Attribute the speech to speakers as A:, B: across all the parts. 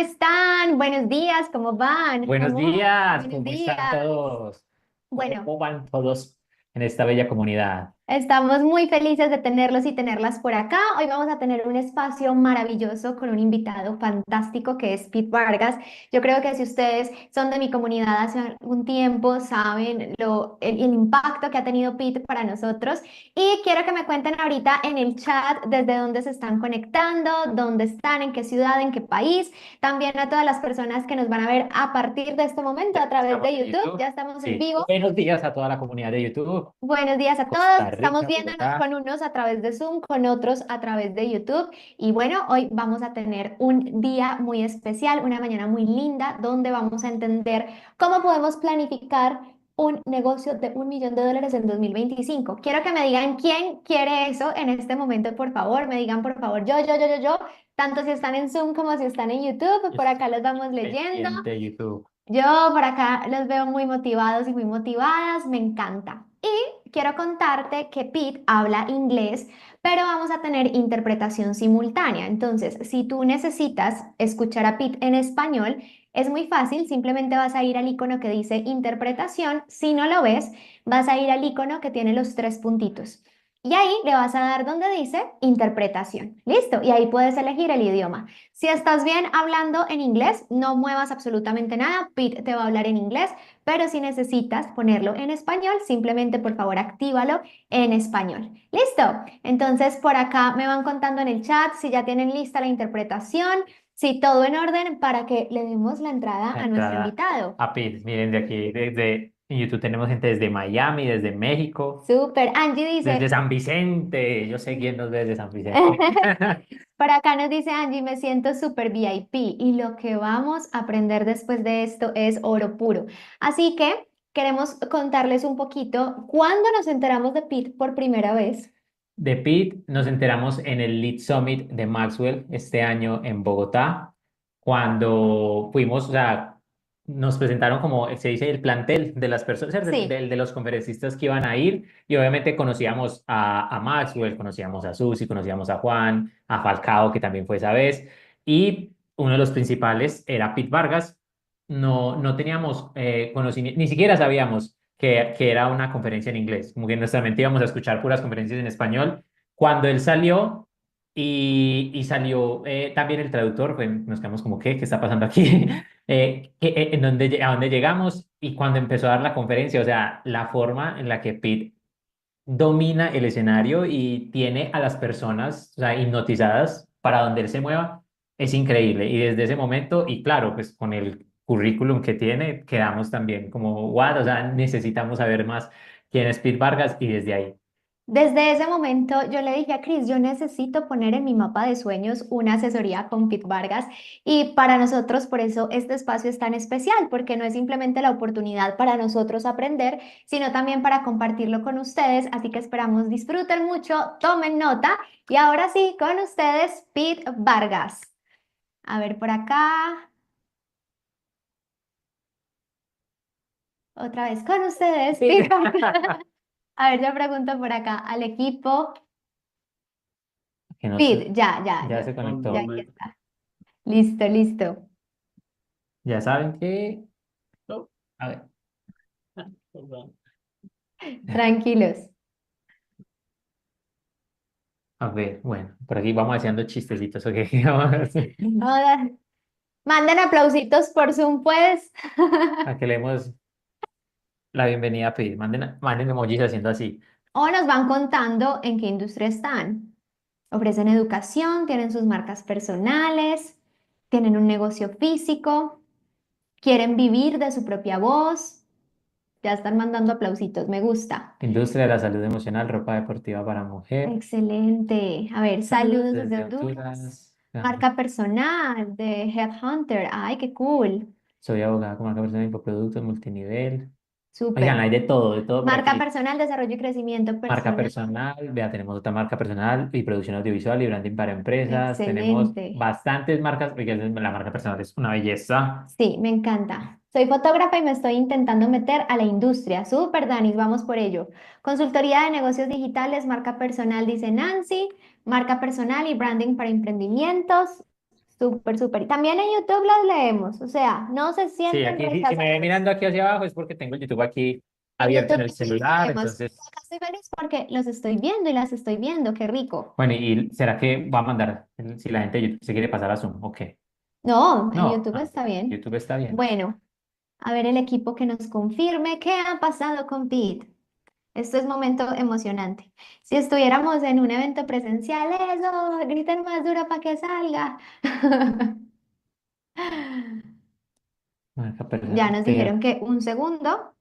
A: están? Buenos días, ¿cómo van?
B: Buenos días,
A: Buenos
B: ¿cómo están
A: días.
B: todos?
A: Bueno,
B: ¿Cómo van todos en esta bella comunidad?
A: estamos muy felices de tenerlos y tenerlas por acá. Hoy vamos a tener un espacio maravilloso con un invitado fantástico que es Pete Vargas. Yo creo que si ustedes son de mi comunidad hace algún tiempo, saben el impacto que ha tenido Pete para nosotros. Y quiero que me cuenten ahorita en el chat desde dónde se están conectando, dónde están, en qué ciudad, en qué país. También a todas las personas que nos van a ver a partir de este momento
B: Ya
A: a través
B: estamos
A: de
B: en
A: YouTube.
B: YouTube.
A: Ya estamos en
B: Sí,
A: vivo.
B: buenos días a toda la comunidad de YouTube.
A: Buenos días a todos.
B: Costa
A: Estamos
B: Rica,
A: viéndonos
B: Bogotá.
A: con unos a través de Zoom, con otros a través de YouTube. Y bueno, hoy vamos a tener un día muy especial, una mañana muy linda, donde vamos a entender cómo podemos planificar un negocio de $1 millón en 2025. Quiero que me digan quién quiere eso en este momento, por favor. Me digan, por favor, yo. Tanto si están en Zoom como si están en YouTube.
B: Yo
A: Por
B: estoy
A: acá los vamos leyendo.
B: pendiente de YouTube.
A: Yo por acá los veo muy motivados y muy motivadas, me encanta. Y quiero contarte que Pete habla inglés, pero vamos a tener interpretación simultánea. Entonces, si tú necesitas escuchar a Pete en español, es muy fácil, simplemente vas a ir al icono que dice interpretación. Si no lo ves, vas a ir al icono que tiene los tres puntitos. Y ahí le vas a dar donde dice interpretación. Listo. Y ahí puedes elegir el idioma. Si estás bien hablando en inglés, no muevas absolutamente nada. Pete te va a hablar en inglés, pero si necesitas ponerlo en español, simplemente por favor actívalo en español. ¿Listo? Entonces por acá me van contando en el chat si ya tienen lista la interpretación, si todo en orden para que le demos la entrada
B: La
A: a nuestro
B: entrada
A: invitado.
B: a PIT. Miren, de aquí, desde en YouTube tenemos gente desde Miami, desde México,
A: Súper. Angie
B: desde
A: dice,
B: San Vicente. Yo sé quién nos ve desde San Vicente.
A: por acá nos dice Angie, me siento súper VIP y lo que vamos a aprender después de esto es oro puro. Así que queremos contarles un poquito cuándo nos enteramos de Pete por primera vez.
B: De Pete nos enteramos en el Lead Summit de Maxwell este año en Bogotá, cuando fuimos, o sea, nos presentaron como se dice el plantel de las personas,
A: Sí.
B: de los conferencistas que iban a ir, y obviamente conocíamos a Maxwell, conocíamos a Susi, conocíamos a Juan, a Falcao, que también fue esa vez, y uno de los principales era Pete Vargas. No teníamos conocimiento, ni siquiera sabíamos que era una conferencia en inglés, como que en nuestra mente íbamos a escuchar puras conferencias en español. Cuando él salió y salió también el traductor, pues nos quedamos como, ¿qué? ¿Qué está pasando aquí? ¿En dónde, a dónde llegamos? Y cuando empezó a dar la conferencia, o sea, la forma en la que Pete domina el escenario y tiene a las personas, o sea, hipnotizadas para donde él se mueva, es increíble. Y desde ese momento, y claro, pues con el currículum que tiene, quedamos también como, what, o sea, necesitamos saber más quién es Pete Vargas y desde ahí.
A: Desde ese momento yo le dije a Cris, yo necesito poner en mi mapa de sueños una asesoría con Pete Vargas y para nosotros por eso este espacio es tan especial, porque no es simplemente la oportunidad para nosotros aprender, sino también para compartirlo con ustedes, así que esperamos disfruten mucho, tomen nota y ahora sí, con ustedes Pete Vargas. A ver por acá, otra vez con ustedes Pete
B: Pete.
A: Vargas. A ver, yo pregunto por acá al equipo.
B: Que no sé,
A: Pete, ya,
B: ya se
A: ya
B: conectó.
A: aquí está. Listo, listo.
B: Ya saben que... A ver,
A: Tranquilos.
B: a ver, bueno, por aquí vamos haciendo chistecitos, ¿ok? Vamos a hacer-
A: Ahora, manden aplausitos por Zoom, pues.
B: a que le demos la bienvenida a Pete. Manden emojis haciendo así.
A: O nos van contando en qué industria están. Ofrecen educación, tienen sus marcas personales, tienen un negocio físico, quieren vivir de su propia voz. Ya están mandando aplausitos, me gusta.
B: Industria de la salud emocional, ropa deportiva para mujer.
A: Excelente. A ver,
B: Saludos
A: saludos desde
B: desde
A: Honduras.
B: Honduras.
A: Marca personal de Headhunter. Ay, qué cool.
B: Soy abogada con marca personal, infoproductos, multinivel. Oigan,
A: Súper.
B: hay de todo por
A: Marca
B: aquí.
A: personal, desarrollo y crecimiento
B: Marca
A: personal.
B: personal, vea, tenemos otra marca personal y producción audiovisual y branding para empresas. Tenemos
A: Excelente.
B: bastantes marcas, porque la marca personal es una belleza.
A: Sí, me encanta. Soy fotógrafa y me estoy intentando meter a la industria. Súper, Danis, vamos por ello. Consultoría de negocios digitales, marca personal, dice Nancy. Marca personal y branding para emprendimientos. Súper, súper. Y también en YouTube las leemos, o sea, no se
B: Sí,
A: sienten
B: aquí si me ven
A: rechazados.
B: mirando aquí hacia abajo es porque tengo el YouTube aquí
A: En
B: abierto en
A: YouTube
B: el
A: sí
B: celular,
A: leemos.
B: entonces,
A: Acá estoy feliz porque los estoy viendo y las estoy viendo, qué rico.
B: bueno, ¿y será que va a mandar si la gente de YouTube se quiere pasar a Zoom? Ok.
A: No, en
B: No,
A: YouTube está bien.
B: YouTube está bien.
A: Bueno, a ver el equipo que nos confirme qué ha pasado con Pete. Esto es momento emocionante. Si estuviéramos en un evento presencial, eso, griten más duro para que salga.
B: Marca
A: Ya
B: personal,
A: nos
B: pero
A: dijeron que un segundo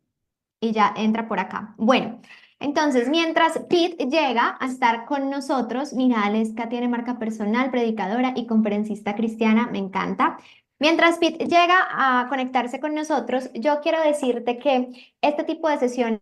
A: y ya entra por acá. Bueno, entonces mientras Pete llega a estar con nosotros, mira, Aleska tiene marca personal, predicadora y conferencista cristiana, me encanta. Mientras Pete llega a conectarse con nosotros, yo quiero decirte que este tipo de sesiones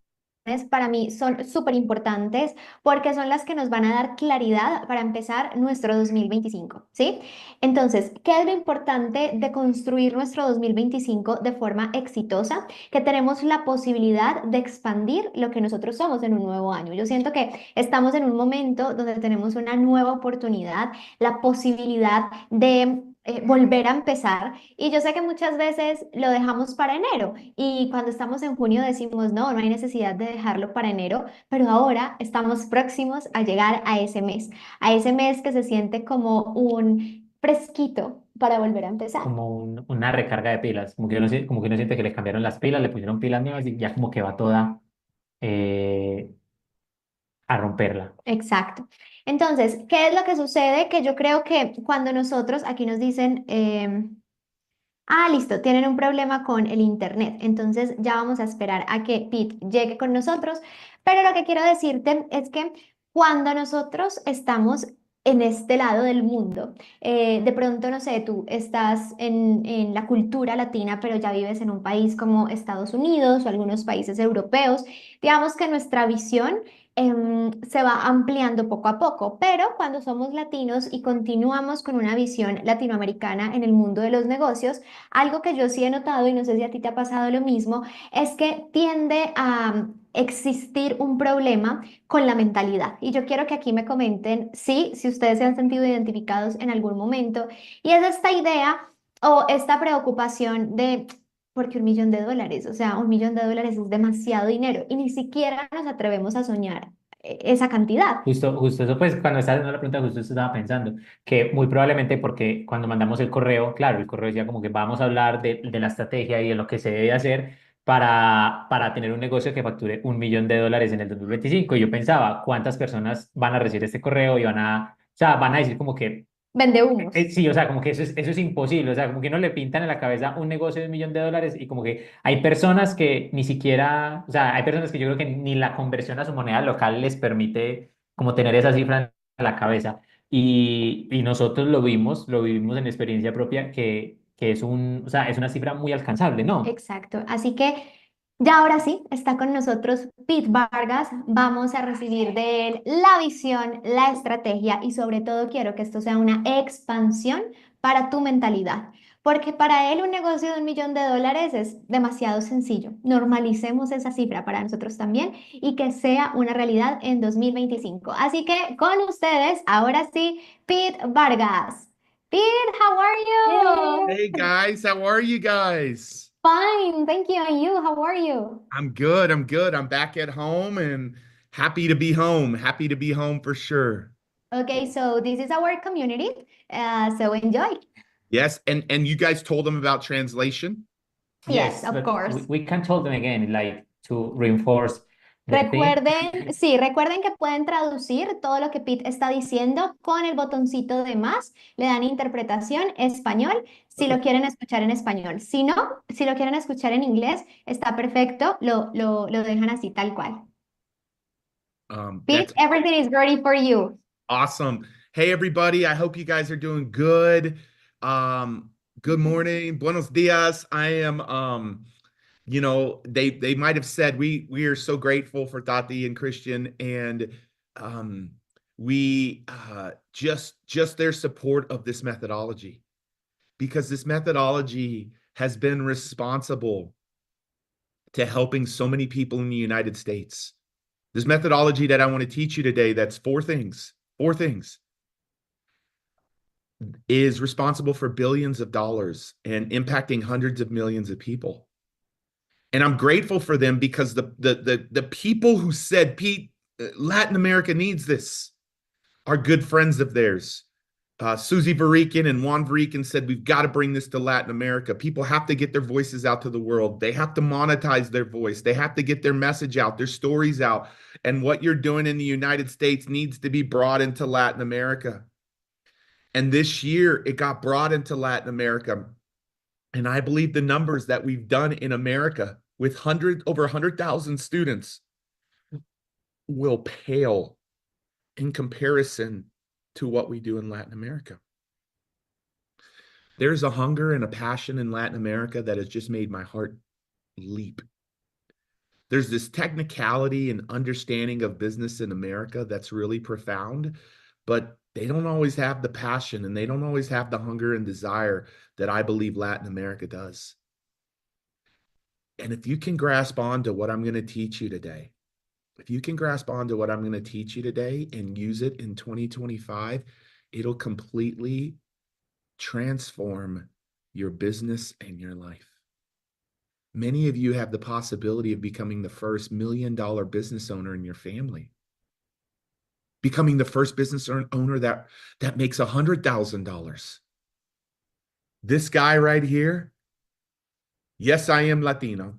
A: para mí son súper importantes porque son las que nos van a dar claridad para empezar nuestro 2025, ¿sí? Entonces, ¿qué es lo importante de construir nuestro 2025 de forma exitosa? Que tenemos la posibilidad de expandir lo que nosotros somos en un nuevo año. Yo siento que estamos en un momento donde tenemos una nueva oportunidad, la posibilidad de volver a empezar. Y yo sé que muchas veces lo dejamos para enero y cuando estamos en junio decimos, no, no hay necesidad de dejarlo para enero, pero ahora estamos próximos a llegar a ese mes que se siente como un fresquito para volver a empezar.
B: como una recarga de pilas, como que uno, como que uno siente que le cambiaron las pilas, le pusieron pilas nuevas y ya como que va toda eh, a romperla.
A: Exacto. Entonces, ¿qué es lo que sucede? Que yo creo que cuando nosotros, aquí nos dicen, listo, tienen un problema con el internet, entonces ya vamos a esperar a que Pete llegue con nosotros, pero lo que quiero decirte es que cuando nosotros estamos en este lado del mundo, de pronto, no sé, tú estás en la cultura latina, pero ya vives en un país como Estados Unidos o algunos países europeos, digamos que nuestra visión se va ampliando poco a poco, pero cuando somos latinos y continuamos con una visión latinoamericana en el mundo de los negocios, algo que yo sí he notado, y no sé si a ti te ha pasado lo mismo, es que tiende a existir un problema con la mentalidad. Y yo quiero que aquí me comenten si ustedes se han sentido identificados en algún momento. Y es esta idea o esta preocupación de... Porque $1 millón, o sea, $1 millón es demasiado dinero y ni siquiera nos atrevemos a soñar esa cantidad.
B: Justo eso, pues cuando estaba haciendo la pregunta, justo eso estaba pensando, que muy probablemente porque cuando mandamos el correo, claro, el correo decía como que vamos a hablar de la estrategia y de lo que se debe hacer para tener un negocio que facture $1 millón en el 2025. Y yo pensaba, ¿cuántas personas van a recibir este correo y o sea, van a decir como que
A: Vende humos.
B: sí, o sea, como que eso es imposible, o sea, como que no le pintan en la cabeza un negocio de $1 millón y como que hay personas que ni siquiera, o sea, hay personas que yo creo que ni la conversión a su moneda local les permite como tener esa cifra en la cabeza. Y nosotros lo vivimos en experiencia propia, que es o sea, es una cifra muy alcanzable, ¿no?
A: Exacto. Así que ya ahora sí, está con nosotros Pete Vargas. Vamos a recibir de él la visión, la estrategia y sobre todo quiero que esto sea una expansión para tu mentalidad. Porque para él un negocio de $1 millón es demasiado sencillo. Normalicemos esa cifra para nosotros también y que sea una realidad en 2025. Así que con ustedes, ahora sí, Pete Vargas. Pete, how are
C: Hey
A: you?
C: guys, how are you guys?
A: Fine, thank you. And you, how are you?
C: I'm good. I'm good. I'm back at home and happy to be home. Happy to be home for sure.
A: Okay, so this is our community. So enjoy.
C: Yes, and you guys told them about translation?
A: Yes,
B: Yes,
A: of
B: but
A: course.
B: we can tell them again, like to reinforce the thing.
A: Recuerden, sí, recuerden que pueden traducir todo lo que Pete está diciendo con el botoncito de más. Le dan interpretación español si lo quieren escuchar en español. Si no, si lo quieren escuchar en inglés, está perfecto. Lo dejan así, tal cual. Pete,
C: That's
A: everything is ready for you.
C: awesome. Hey everybody, I hope you guys are doing good. Good morning, buenos dias. I am they might have said we are so grateful for Tati and Christian and um we just their support of this methodology because this methodology has been responsible to helping so many people in the United States. This methodology that I want to teach you today, that's four things. Four things. is responsible for billions of dollars and impacting hundreds of millions of people. And I'm grateful for them because the people who said, Pete, Latin America needs this are good friends of theirs. Susie Varikin and Juan Varikin said, we've got to bring this to Latin America. People have to get their voices out to the world. They have to monetize their voice. They have to get their message out, their stories out. And what you're doing in the United States needs to be brought into Latin America. And this year, it got brought into Latin America. And I believe the numbers that we've done in America with over 100,000 students will pale in comparison to what we do in Latin America. There's a hunger and a passion in Latin America that has just made my heart leap. There's this technicality and understanding of business in America that's really profound, but they don't always have the passion and they don't always have the hunger and desire that I believe Latin America does. And if you can grasp on to what I'm going to teach you today, if you can grasp on to what I'm going to teach you today and use it in 2025, it'll completely transform your business and your life. Many of you have the possibility of becoming the first $1 million business owner in your family. Becoming the first business owner that makes $100,000. This guy right here, yes, I am Latino.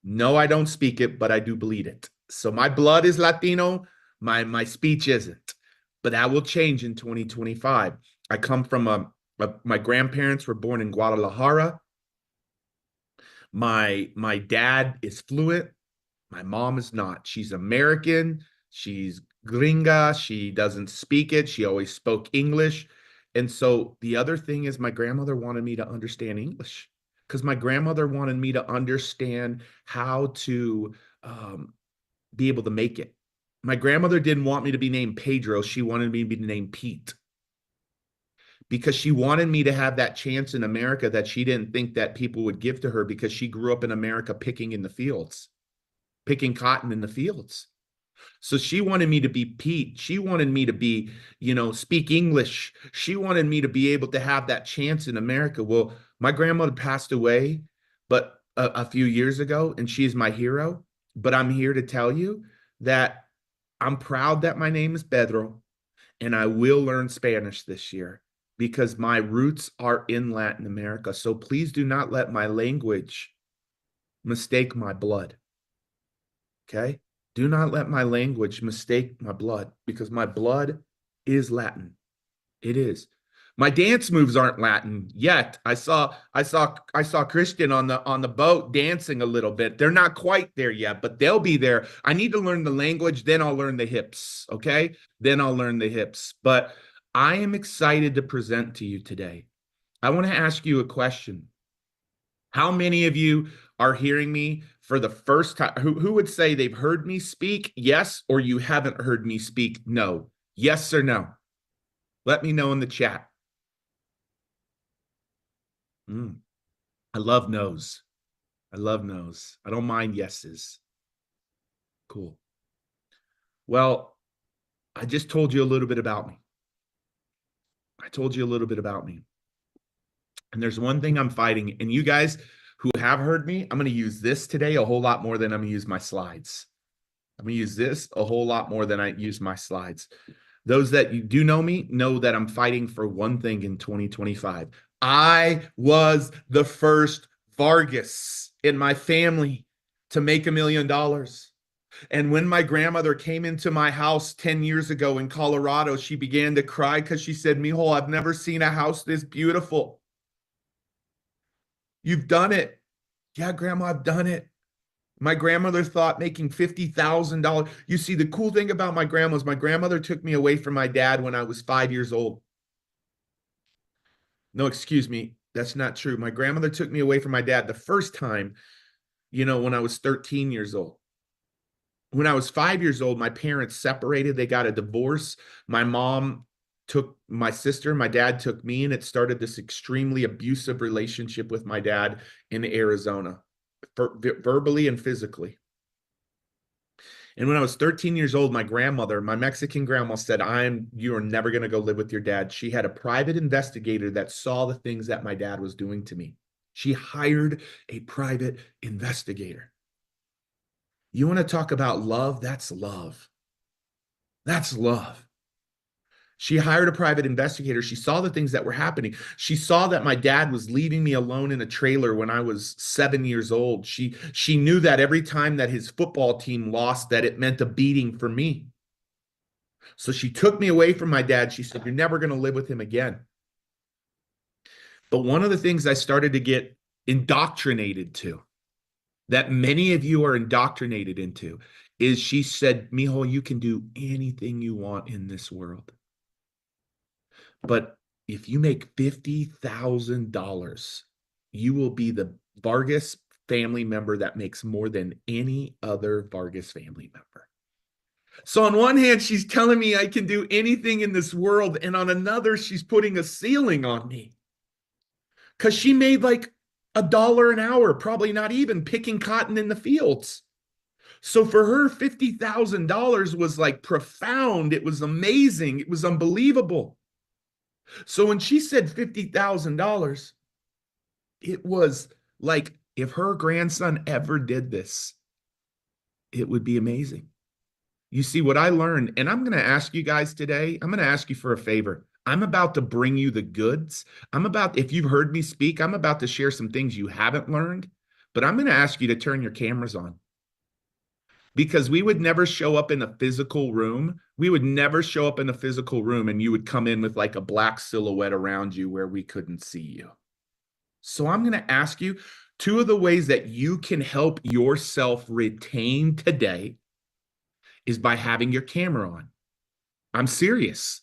C: No, I don't speak it, but I do bleed it. So my blood is Latino, my speech isn't. But that will change in 2025. I come from my grandparents were born in Guadalajara. My dad is fluent. My mom is not. She's American. She's gringa. She doesn't speak it. She always spoke English. And so the other thing is my grandmother wanted me to understand English because my grandmother wanted me to understand how to be able to make it. My grandmother didn't want me to be named Pedro. She wanted me to be named Pete because she wanted me to have that chance in America that she didn't think that people would give to her because she grew up in America picking in the fields, picking cotton in the fields. So she wanted me to be Pete. She wanted me to be, speak English. She wanted me to be able to have that chance in America. Well, my grandmother passed away, but a few years ago, and she's my hero. But I'm here to tell you that I'm proud that my name is Pedro, and I will learn Spanish this year because my roots are in Latin America. So please do not let my language mistake my blood. Okay? Do not let my language mistake my blood because my blood is Latin. It is. My dance moves aren't Latin yet. I saw Christian on the boat dancing a little bit. They're not quite there yet, but they'll be there. I need to learn the language, then I'll learn the hips, okay? Then I'll learn the hips. But I am excited to present to you today. I want to ask you a question. How many of you are hearing me for the first time? Who would say they've heard me speak? Yes, or you haven't heard me speak? No. Yes or no? Let me know in the chat. I love no's. I love no's. I don't mind yeses. Cool. Well, I just told you a little bit about me. I told you a little bit about me. And there's one thing I'm fighting. And you guys who have heard me, I'm going to use this today a whole lot more than I'm going to use my slides. I'm going to use this a whole lot more than I use my slides. Those that you do know me know that I'm fighting for one thing in 2025. I was the first Vargas in my family to make $1 million. And when my grandmother came into my house 10 years ago in Colorado, she began to cry because she said, Mijo, I've never seen a house this beautiful. You've done it. Yeah, Grandma, I've done it. My grandmother thought making $50,000. You see, the cool thing about my grandma is my grandmother took me away from my dad when I was 5 years old. No, excuse me. That's not true. My grandmother took me away from my dad the first time, when I was 13 years old. When I was 5 years old, my parents separated. They got a divorce. My mom took my sister. My dad took me, and it started this extremely abusive relationship with my dad in Arizona, verbally and physically. And when I was 13 years old, my grandmother, my Mexican grandma said, you are never going to go live with your dad. She had a private investigator that saw the things that my dad was doing to me. She hired a private investigator. You want to talk about love? That's love. That's love. She hired a private investigator. She saw the things that were happening. She saw that my dad was leaving me alone in a trailer when I was 7 years old. She knew that every time that his football team lost, that it meant a beating for me. So she took me away from my dad. She said, you're never going to live with him again. But one of the things I started to get indoctrinated to, that many of you are indoctrinated into, is she said, Mijo, you can do anything you want in this world. But if you make $50,000, you will be the Vargas family member that makes more than any other Vargas family member. So on one hand, she's telling me I can do anything in this world. And on another, she's putting a ceiling on me. Because she made like $1 an hour, probably not even, picking cotton in the fields. So for her, $50,000 was like profound. It was amazing. It was unbelievable. So when she said $50,000, it was like, if her grandson ever did this, it would be amazing. You see what I learned, and I'm going to ask you guys today, I'm going to ask you for a favor. I'm about to bring you the goods. If you've heard me speak, I'm about to share some things you haven't learned, but I'm going to ask you to turn your cameras on. Because we would never show up in a physical room. We would never show up in a physical room and you would come in with like a black silhouette around you where we couldn't see you. So I'm going to ask you, 2 of the ways that you can help yourself retain today is by having your camera on. I'm serious,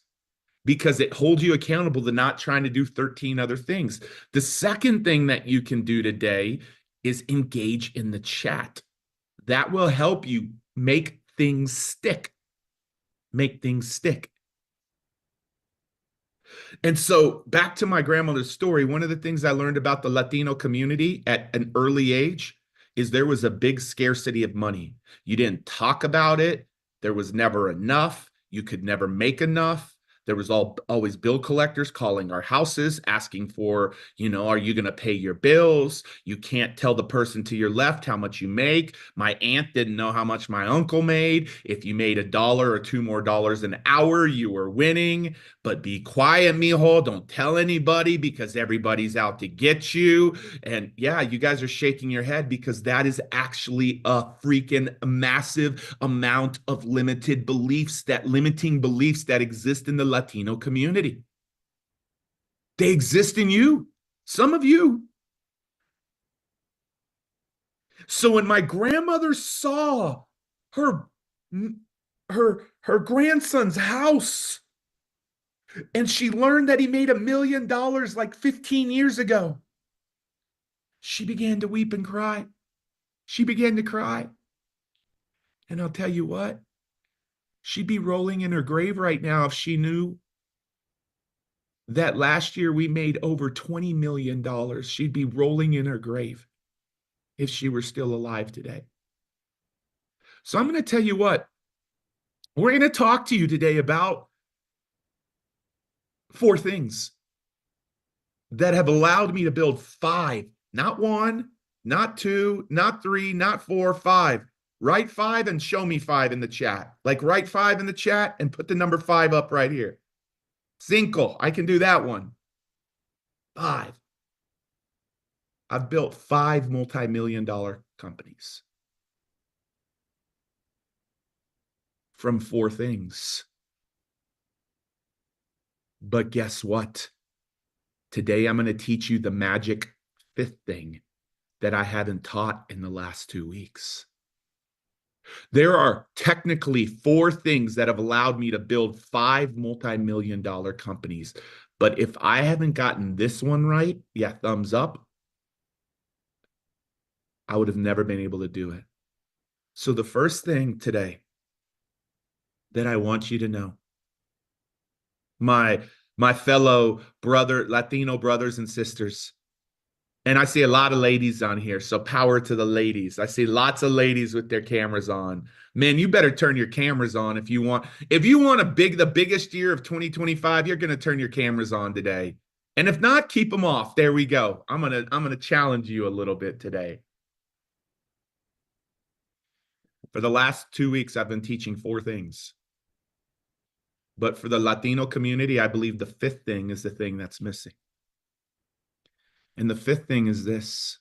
C: because it holds you accountable to not trying to do 13 other things. The second thing that you can do today is engage in the chat. That will help you make things stick. Make things stick. And so back to my grandmother's story, one of the things I learned about the Latino community at an early age is there was a big scarcity of money. You didn't talk about it. There was never enough. You could never make enough. There was always bill collectors calling our houses, asking for, are you going to pay your bills? You can't tell the person to your left how much you make. My aunt didn't know how much my uncle made. If you made $1 or $2 more an hour, you were winning. But be quiet, mijo. Don't tell anybody because everybody's out to get you. And yeah, you guys are shaking your head because that is actually a freaking massive amount of limiting beliefs that exist in the Latino community. They exist in you, some of you. So when my grandmother saw her grandson's house, and she learned that he made $1 million like 15 years ago, she began to weep and cry. She began to cry. And I'll tell you what, she'd be rolling in her grave right now if she knew that last year we made over $20 million. She'd be rolling in her grave if she were still alive today. So I'm going to tell you what, we're going to talk to you today about 4 things that have allowed me to build 5, not 1, not 2, not 3, not 4, 5. Write 5 and show me 5 in the chat. Like write 5 in the chat and put the number 5 up right here. 5. I can do that one. 5. I've built 5 multi-million-dollar companies from 4 things. But guess what? Today I'm going to teach you the magic 5th thing that I haven't taught in the last 2 weeks. There are technically 4 things that have allowed me to build 5 multi-million-dollar companies. But if I haven't gotten this one right, yeah, thumbs up, I would have never been able to do it. So the first thing today that I want you to know, my fellow Latino brothers and sisters, and I see a lot of ladies on here, so power to the ladies. I see lots of ladies with their cameras on. Man, you better turn your cameras on if you want the biggest year of 2025, you're going to turn your cameras on today. And if not, keep them off. There we go. I'm going to challenge you a little bit today. For the last 2 weeks, I've been teaching 4 things. But for the Latino community, I believe the 5th thing is the thing that's missing. And the 5th thing is this.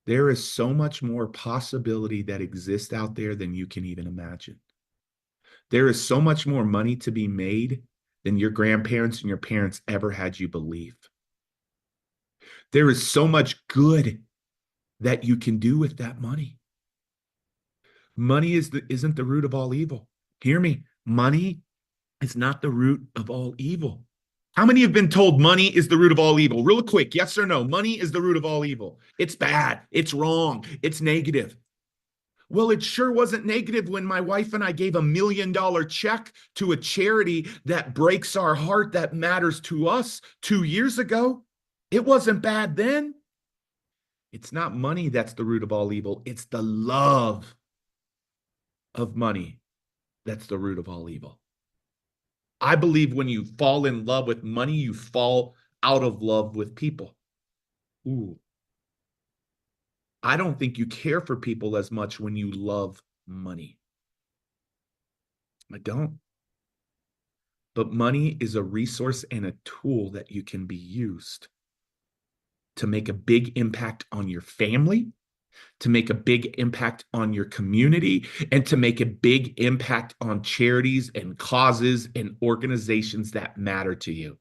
C: There is so much more possibility that exists out there than you can even imagine. There is so much more money to be made than your grandparents and your parents ever had you believe. There is so much good that you can do with that money. Money isn't the root of all evil. Hear me. Money is not the root of all evil. How many have been told money is the root of all evil? Real quick, yes or no? Money is the root of all evil. It's bad. It's wrong. It's negative. Well, it sure wasn't negative when my wife and I gave $1 million check to a charity that breaks our heart, that matters to us 2 years ago. It wasn't bad then. It's not money that's the root of all evil. It's the love of money that's the root of all evil. I believe when you fall in love with money, you fall out of love with people. Ooh. I don't think you care for people as much when you love money. I don't. But money is a resource and a tool that you can be used to make a big impact on your family, to make a big impact on your community, and to make a big impact on charities and causes and organizations that matter to you.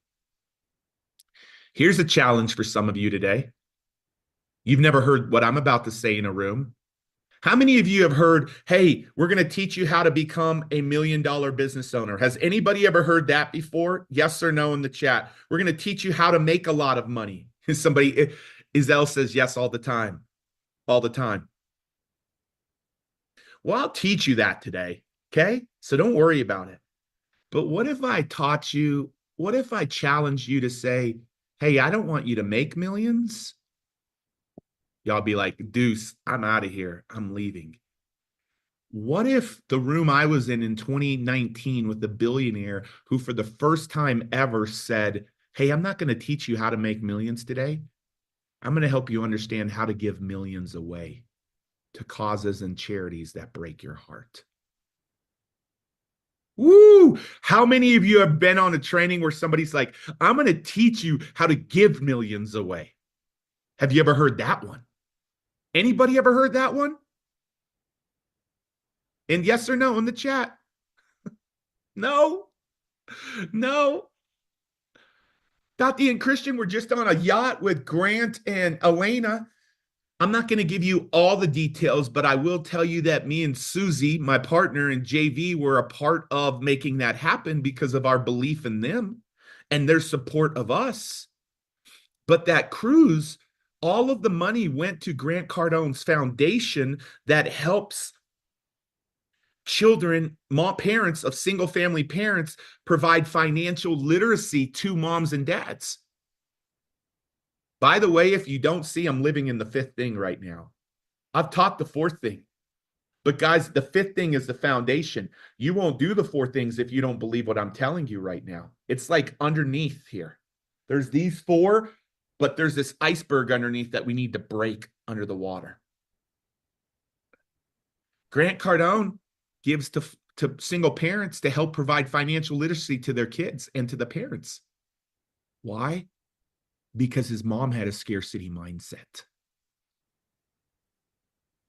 C: Here's a challenge for some of you today. You've never heard what I'm about to say in a room. How many of you have heard, hey, we're going to teach you how to become a $1 million business owner? Has anybody ever heard that before? Yes or no in the chat. We're going to teach you how to make a lot of money. Somebody, Isel says yes all the time. All the time. Well, I'll teach you that today, okay? So don't worry about it. But what if I taught you, what if I challenged you to say, hey, I don't want you to make millions. Y'all be like, Deuce, I'm out of here. I'm leaving. What if the room I was in 2019 with the billionaire who for the first time ever said, hey, I'm not going to teach you how to make millions today. I'm going to help you understand how to give millions away to causes and charities that break your heart. Woo! How many of you have been on a training where somebody's like, I'm going to teach you how to give millions away? Have you ever heard that one? Anybody ever heard that one? And yes or no in the chat? No. No. Tati and Christian were just on a yacht with Grant and Elena. I'm not going to give you all the details, but I will tell you that me and Susie, my partner in JV, were a part of making that happen because of our belief in them and their support of us. But that cruise, all of the money went to Grant Cardone's foundation that helps children, parents of single family parents, provide financial literacy to moms and dads. By the way, if you don't see, I'm living in the 5th thing right now. I've taught the 4th thing. But guys, the 5th thing is the foundation. You won't do the 4 things if you don't believe what I'm telling you right now. It's like underneath here. There's these 4, but there's this iceberg underneath that we need to break under the water. Grant Cardone gives to single parents to help provide financial literacy to their kids and to the parents. Why? Because his mom had a scarcity mindset.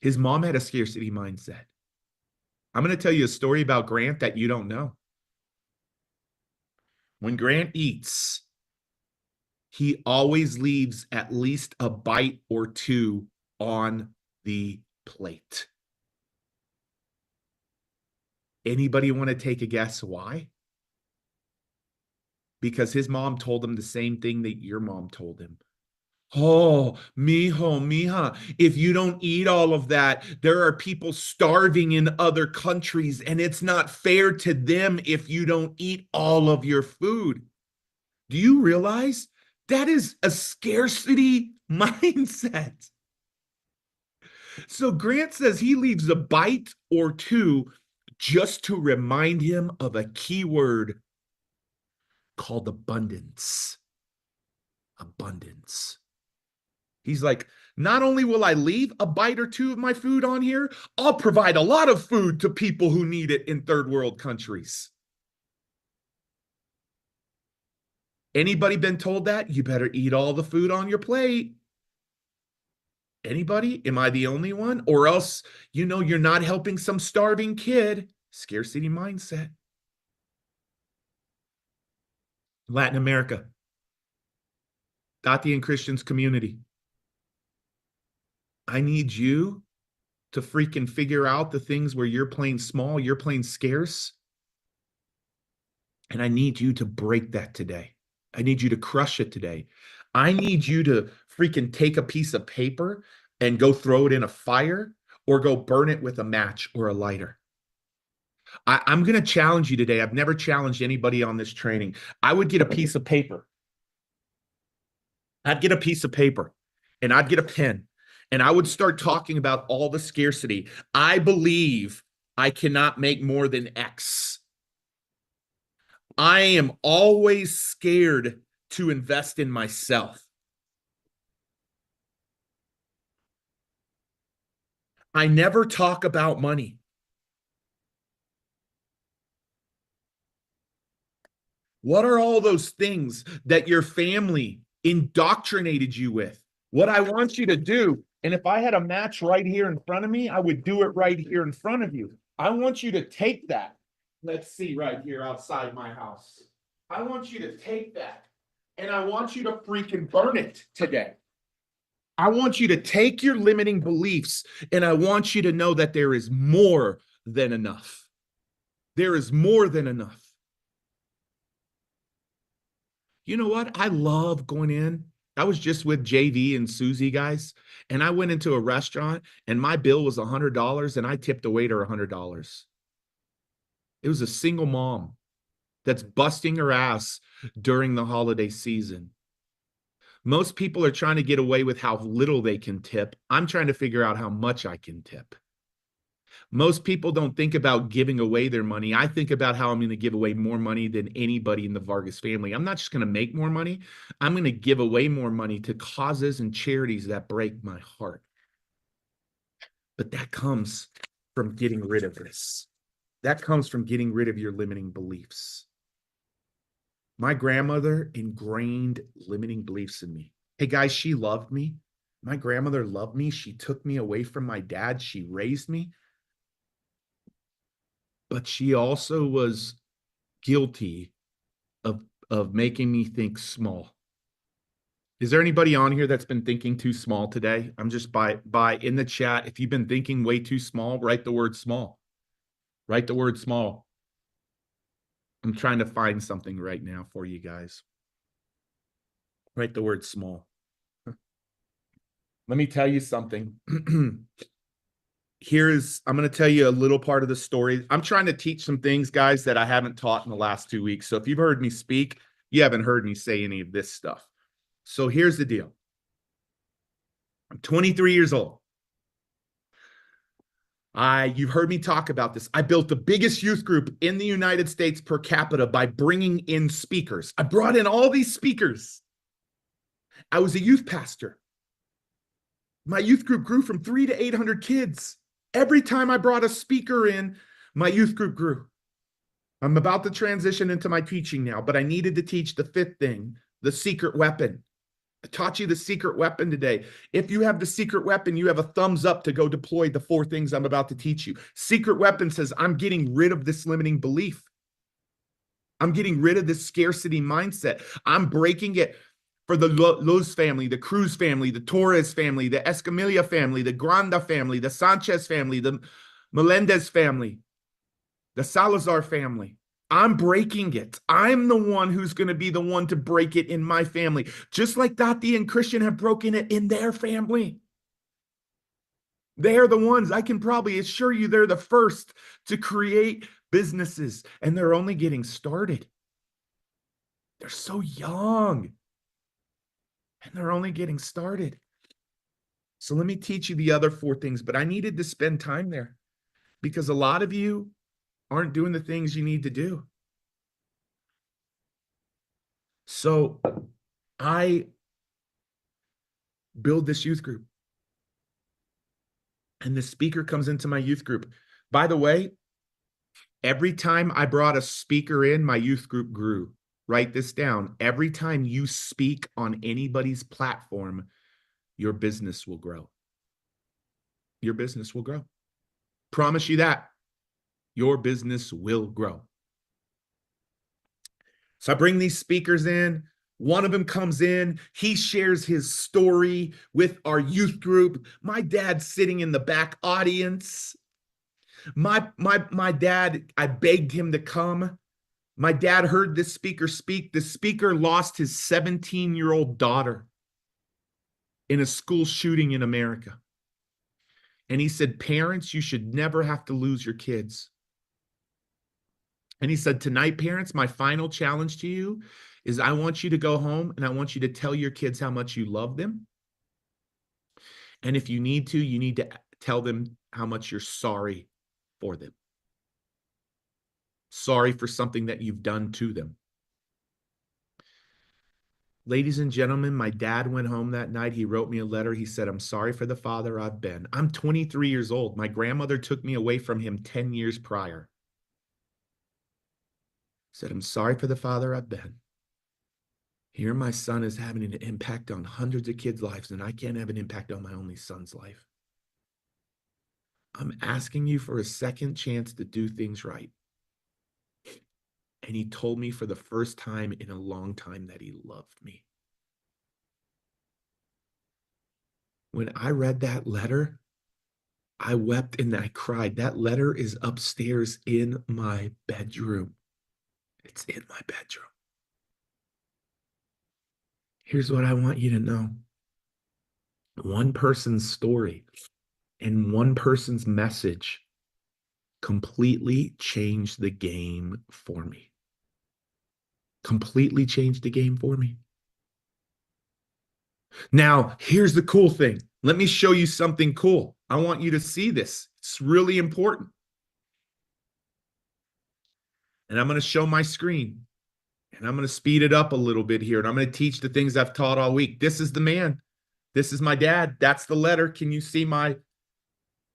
C: His mom had a scarcity mindset. I'm going to tell you a story about Grant that you don't know. When Grant eats, he always leaves at least a bite or 2 on the plate. Anybody want to take a guess why? Because his mom told him the same thing that your mom told him. Oh, mijo, mija, if you don't eat all of that, there are people starving in other countries, and it's not fair to them if you don't eat all of your food. Do you realize that is a scarcity mindset? So Grant says he leaves a bite or two just to remind him of a key word called abundance. Abundance. He's like, not only will I leave a bite or two of my food on here, I'll provide a lot of food to people who need it in third world countries. Anybody been told that? You better eat all the food on your plate. Anybody? Am I the only one? Or else, you're not helping some starving kid. Scarcity mindset. Latin America. Tati and Christian's community. I need you to freaking figure out the things where you're playing small, you're playing scarce. And I need you to break that today. I need you to crush it today. I need you to freaking take a piece of paper and go throw it in a fire or go burn it with a match or a lighter. I'm going to challenge you today. I've never challenged anybody on this training. I would get a piece of paper. I'd get a piece of paper and I'd get a pen and I would start talking about all the scarcity. I believe I cannot make more than X. I am always scared to invest in myself. I never talk about money. What are all those things that your family indoctrinated you with? What I want you to do, and if I had a match right here in front of me, I would do it right here in front of you. I want you to take that. Let's see right here outside my house. I want you to take that and I want you to freaking burn it today. I want you to take your limiting beliefs and I want you to know that there is more than enough. There is more than enough. You know what? I love going in. I was just with JV and Susie, guys, and I went into a restaurant and my bill was $100 and I tipped the waiter $100. It was a single mom that's busting her ass during the holiday season. Most people are trying to get away with how little they can tip. I'm trying to figure out how much I can tip. Most people don't think about giving away their money. I think about how I'm going to give away more money than anybody in the Vargas family. I'm not just going to make more money. I'm going to give away more money to causes and charities that break my heart. But that comes from getting rid of this. That comes from getting rid of your limiting beliefs. My grandmother ingrained limiting beliefs in me. Hey guys, she loved me. My grandmother loved me. She took me away from my dad. She raised me. But she also was guilty of making me think small. Is there anybody on here that's been thinking too small today? I'm just by in the chat. If you've been thinking way too small, write the word small. Write the word small. I'm trying to find something right now for you guys. Write the word small. Let me tell you something. I'm going to tell you a little part of the story. I'm trying to teach some things, guys, that I haven't taught in the last 2 weeks. So if you've heard me speak, you haven't heard me say any of this stuff. So here's the deal. I'm 23 years old. You've heard me talk about this. I built the biggest youth group in the United States per capita by bringing in speakers. I brought in all these speakers. I was a youth pastor. My youth group grew from 300 to 800 kids. Every time I brought a speaker in, my youth group grew. I'm about to transition into my teaching now, but I needed to teach the fifth thing, the secret weapon. I taught you the secret weapon today. If you have the secret weapon, you have a thumbs up to go deploy the 4 things I'm about to teach you. Secret weapon says, I'm getting rid of this limiting belief. I'm getting rid of this scarcity mindset. I'm breaking it for the Luz family, the Cruz family, the Torres family, the Escamilla family, the Granda family, the Sanchez family, the Melendez family, the Salazar family. I'm breaking it. I'm the one who's going to be the one to break it in my family, just like Tati and Christian have broken it in their family. They're the ones, I can probably assure you, they're the first to create businesses, and they're only getting started. They're so young, and they're only getting started. So let me teach you the other 4 things, but I needed to spend time there because a lot of you aren't doing the things you need to do. So I build this youth group, and the speaker comes into my youth group. By the way, every time I brought a speaker in, my youth group grew. Write this down. Every time you speak on anybody's platform, your business will grow. Your business will grow. Promise you that. Your business will grow. So I bring these speakers in. One of them comes in. He shares his story with our youth group. My dad's sitting in the back audience. My dad, I begged him to come. My dad heard this speaker speak. The speaker lost his 17-year-old daughter in a school shooting in America. And he said, parents, you should never have to lose your kids. And he said, tonight, parents, my final challenge to you is I want you to go home and I want you to tell your kids how much you love them. And if you need to tell them how much you're sorry for them. Sorry for something that you've done to them. Ladies and gentlemen, my dad went home that night. He wrote me a letter. He said, I'm sorry for the father I've been. I'm 23 years old. My grandmother took me away from him 10 years prior. Said, I'm sorry for the father I've been. Here my son is having an impact on hundreds of kids' lives, and I can't have an impact on my only son's life. I'm asking you for a second chance to do things right. And he told me for the first time in a long time that he loved me. When I read that letter, I wept and I cried. That letter is upstairs in my bedroom. It's in my bedroom. Here's what I want you to know. One person's story and one person's message completely changed the game for me. Completely changed the game for me. Now, here's the cool thing. Let me show you something cool. I want you to see this. It's really important. And I'm going to show my screen. And I'm going to speed it up a little bit here. And I'm going to teach the things I've taught all week. This is the man. This is my dad. That's the letter. Can you see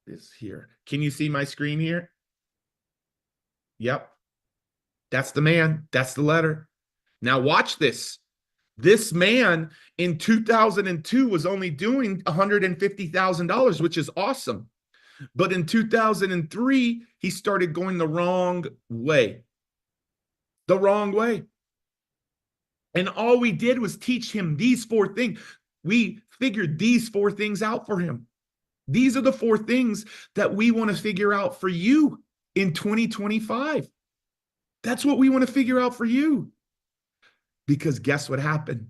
C: this here? Can you see my screen here? Yep. That's the man. That's the letter. Now watch this. This man in 2002 was only doing $150,000, which is awesome. But in 2003, he started going the wrong way. The wrong way. And all we did was teach him these 4 things. We figured these 4 things out for him. These are the 4 things that we want to figure out for you in 2025. That's what we want to figure out for you. Because guess what happened?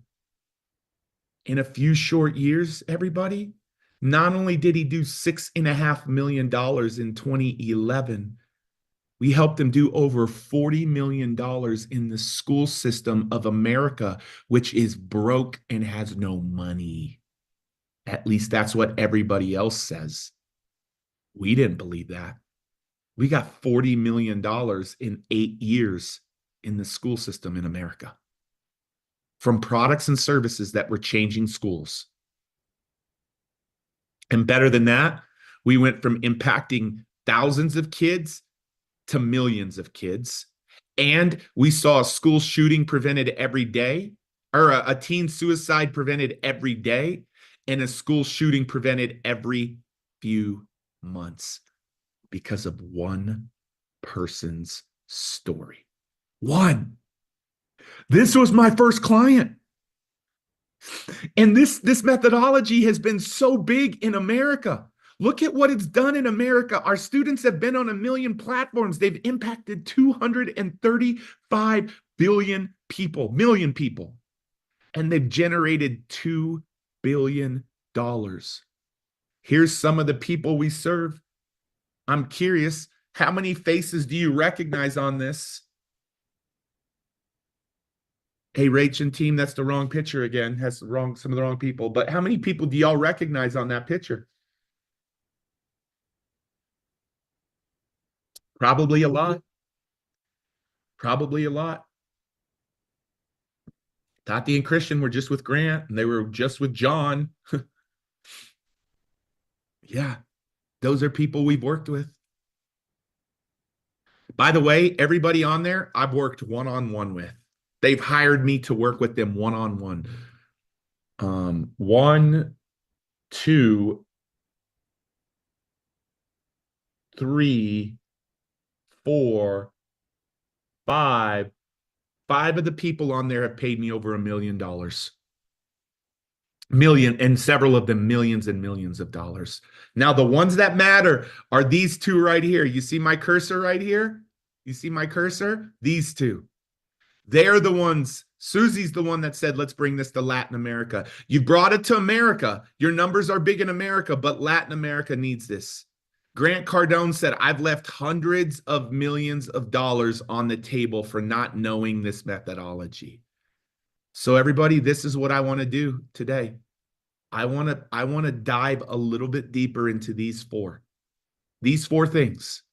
C: In a few short years, everybody, not only did he do $6.5 million in 2011, we helped him do over $40 million in the school system of America, which is broke and has no money. At least that's what everybody else says. We didn't believe that. We got $40 million in 8 years in the school system in America from products and services that were changing schools. And better than that, we went from impacting thousands of kids to millions of kids. And we saw a school shooting prevented every day, or a teen suicide prevented every day, and a school shooting prevented every few months because of one person's story. One. This was my first client. And this methodology has been so big in America. Look at what it's done in America. Our students have been on 1 million platforms. They've impacted 235 million people. And they've generated $2 billion. Here's some of the people we serve. I'm curious, how many faces do you recognize on this? Hey, Rach and team, that's the wrong picture again. Has some of the wrong people. But how many people do y'all recognize on that picture? Probably a lot. Probably a lot. Tati and Christian were just with Grant, and they were just with John. Yeah, those are people we've worked with. By the way, everybody on there, I've worked one-on-one with. They've hired me to work with them one-on-one. 1, 2, 3, 4, 5. 5 of the people on there have paid me over $1 million. Million, and several of them millions and millions of dollars. Now, the ones that matter are these two right here. You see my cursor right here? You see my cursor? These two. They're the ones. Susie's the one that said, let's bring this to Latin America. You brought it to America. Your numbers are big in America, but Latin America needs this. Grant Cardone said, I've left hundreds of millions of dollars on the table for not knowing this methodology. So everybody, this is what I want to do today. I want to dive a little bit deeper into these four things.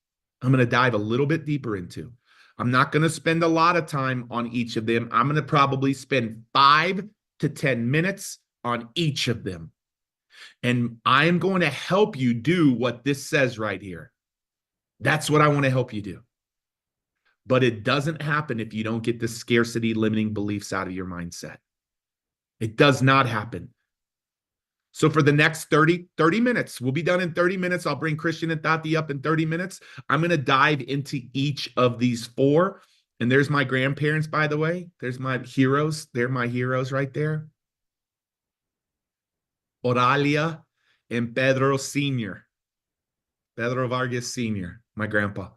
C: I'm going to dive a little bit deeper into. I'm not going to spend a lot of time on each of them. I'm going to probably spend 5 to 10 minutes on each of them. And I'm going to help you do what this says right here. That's what I want to help you do. But it doesn't happen if you don't get the scarcity limiting beliefs out of your mindset. It does not happen. So for the next 30 minutes, we'll be done in 30 minutes. I'll bring Christian and Tati up in 30 minutes. I'm going to dive into each of these 4. And there's my grandparents, by the way. There's my heroes. They're my heroes right there. Oralia and Pedro Sr. Pedro Vargas Sr., my grandpa.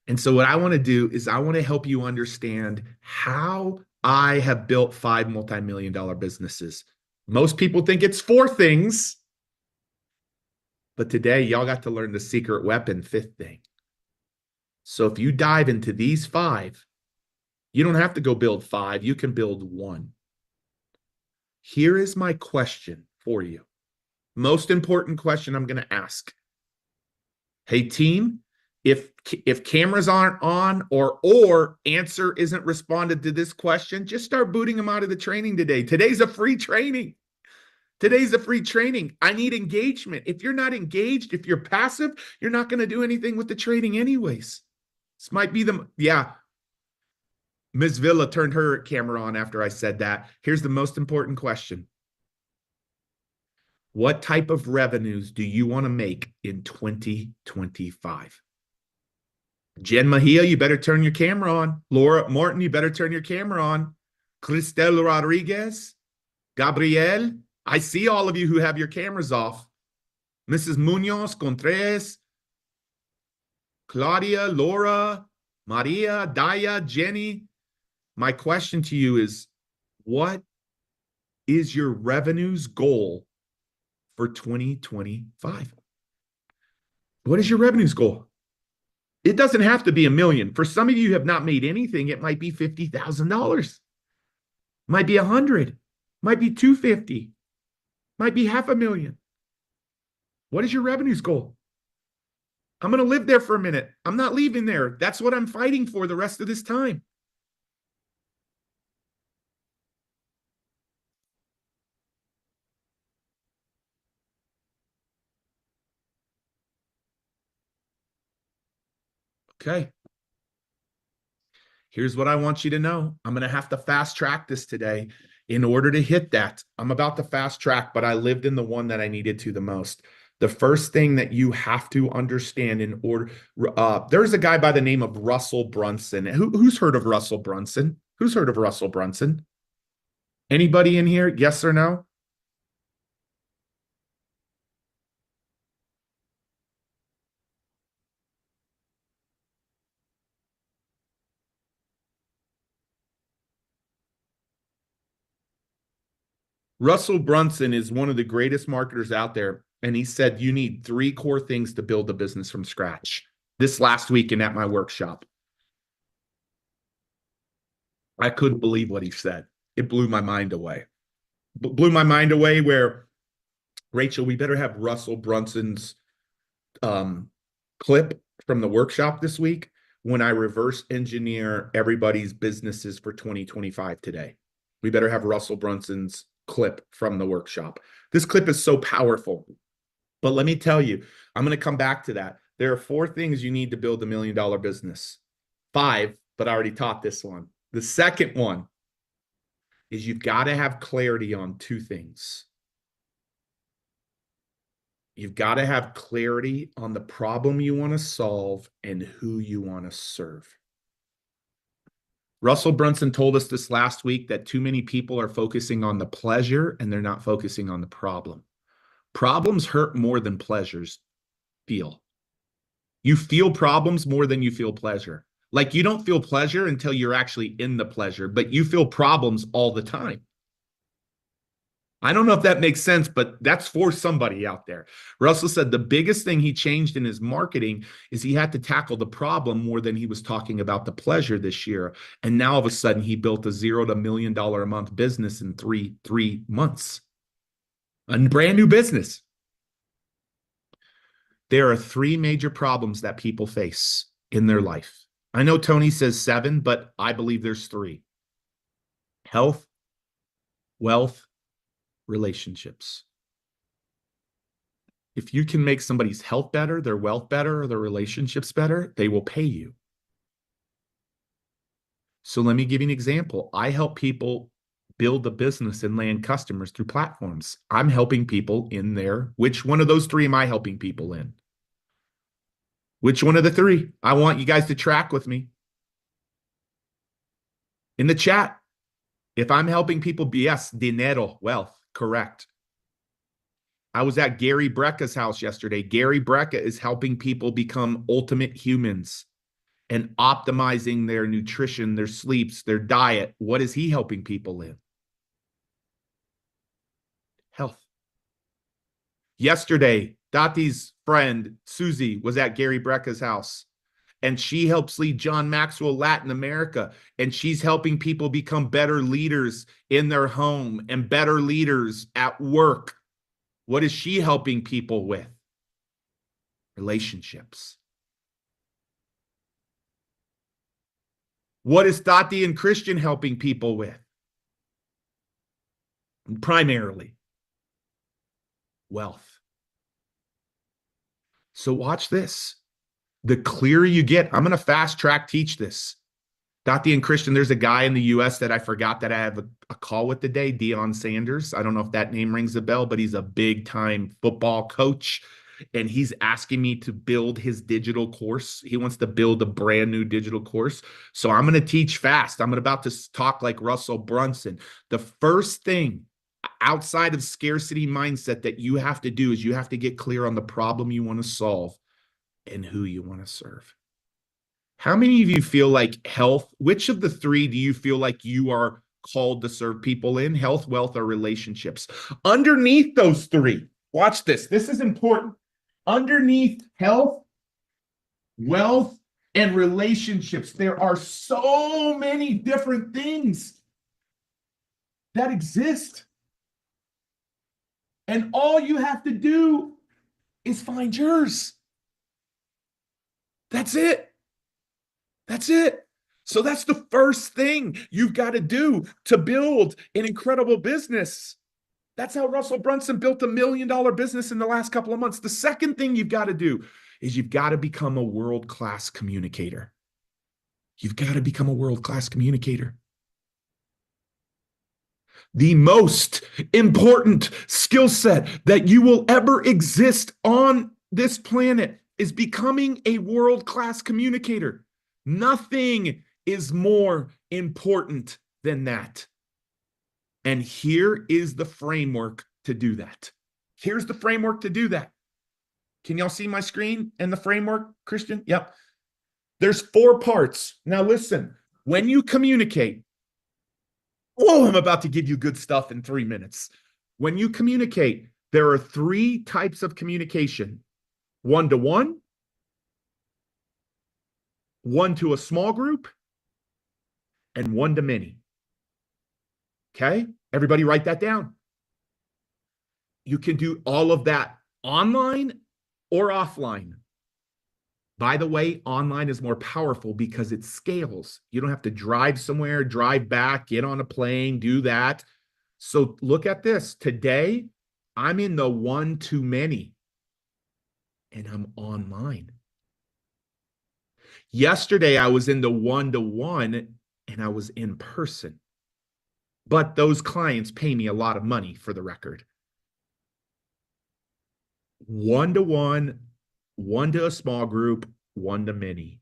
C: And so what I want to do is I want to help you understand how I have built 5 multi-million-dollar businesses. Most people think it's 4 things. But today, y'all got to learn the secret weapon, 5th thing. So if you dive into these 5, you don't have to go build 5. You can build 1. Here is my question for you. Most important question I'm going to ask. Hey, team, if cameras aren't on or answer isn't responded to this question, just start booting them out of the training today. Today's a free training. Today's a free training. I need engagement. If you're not engaged, if you're passive, you're not going to do anything with the training anyways. This might be yeah. Ms. Villa turned her camera on after I said that. Here's the most important question. What type of revenues do you want to make in 2025? Jen Mejia, you better turn your camera on. Laura Morton, you better turn your camera on. Cristel Rodriguez, Gabriel, I see all of you who have your cameras off. Mrs. Munoz, Contreras, Claudia, Laura, Maria, Daya, Jenny. My question to you is, what is your revenues goal for 2025? What is your revenues goal? It doesn't have to be $1 million. For some of you who have not made anything, it might be $50,000. Might be 100. Might be 250. Might be $500,000. What is your revenues goal? I'm going to live there for a minute. I'm not leaving there. That's what I'm fighting for the rest of this time. Okay. Here's what I want you to know. I'm going to have to fast track this today in order to hit that. I'm about to fast track, but I lived in the one that I needed to the most. The first thing that you have to understand in order, there's a guy by the name of Russell Brunson. Who's heard of Russell Brunson? Who's heard of Russell Brunson? Anybody in here? Yes or no? Russell Brunson is one of the greatest marketers out there. And he said, you need 3 core things to build a business from scratch. This last weekend at my workshop. I couldn't believe what he said. It blew my mind away. Blew my mind away where, Rachel, we better have Russell Brunson's clip from the workshop this week when I reverse engineer everybody's businesses for 2025 today. We better have Russell Brunson's clip from the workshop. This clip is so powerful. But let me tell you, I'm going to come back to that. There are 4 things you need to build $1 million business. 5, but I already taught this one. The second one is you've got to have clarity on 2 things. You've got to have clarity on the problem you want to solve and who you want to serve. Russell Brunson told us this last week that too many people are focusing on the pleasure and they're not focusing on the problem. Problems hurt more than pleasures feel. You feel problems more than you feel pleasure. Like you don't feel pleasure until you're actually in the pleasure, but you feel problems all the time. I don't know if that makes sense, but that's for somebody out there. Russell said the biggest thing he changed in his marketing is he had to tackle the problem more than he was talking about the pleasure this year. And now all of a sudden he built a $0 to $1 million a month business in three months. A brand new business. There are 3 major problems that people face in their life. I know Tony says 7, but I believe there's 3. Health, wealth, relationships. If you can make somebody's health better, their wealth better, or their relationships better, they will pay you. So let me give you an example. I help people build a business and land customers through platforms. I'm helping people in there. Which one of those 3 am I helping people in? Which one of the 3? I want you guys to track with me. In the chat, if I'm helping people, yes, dinero, wealth, correct. I was at Gary Brecka's house yesterday. Gary Brecka is helping people become ultimate humans and optimizing their nutrition, their sleeps, their diet. What is he helping people in? Health. Yesterday, Tati's friend, Susie, was at Gary Brecka's house, and she helps lead John Maxwell Latin America, and she's helping people become better leaders in their home and better leaders at work. What is she helping people with? Relationships. What is Tati and Christian helping people with? Primarily, wealth. So watch this. The clearer you get, I'm going to fast track teach this. Tati and Christian, there's a guy in the U.S. that I forgot that I have a call with today, Deion Sanders. I don't know if that name rings a bell, but he's a big-time football coach, and he's asking me to build his digital course. He wants to build a brand new digital course. So I'm going to teach fast. I'm about to talk like Russell Brunson. The first thing outside of scarcity mindset that you have to do is you have to get clear on the problem you want to solve and who you want to serve. How many of you feel like health? Which of the 3 do you feel like you are called to serve people in? Health, wealth, or relationships? Underneath those 3, watch this. This is important. Underneath health, wealth, and relationships, there are so many different things that exist. And all you have to do is find yours. That's it. That's it. So that's the first thing you've got to do to build an incredible business. That's how Russell Brunson built $1 million business in the last couple of months. The second thing you've got to do is you've got to become a world-class communicator. You've got to become a world-class communicator. The most important skill set that you will ever exist on this planet is becoming a world-class communicator. Nothing is more important than that. And here is the framework to do that. Here's the framework to do that. Can y'all see my screen and the framework, Christian? Yep. There's 4 parts. Now listen, when you communicate, I'm about to give you good stuff in 3 minutes. When you communicate, there are 3 types of communication: one-to-one, one to a small group, and one-to-many. Okay? Everybody write that down. You can do all of that online or offline. By the way, online is more powerful because it scales. You don't have to drive somewhere, drive back, get on a plane, do that. So look at this. Today, I'm in the one-to-many, and I'm online. Yesterday, I was in the one-to-one, and I was in person. But those clients pay me a lot of money, for the record. One-to-one, one to a small group, one-to-many,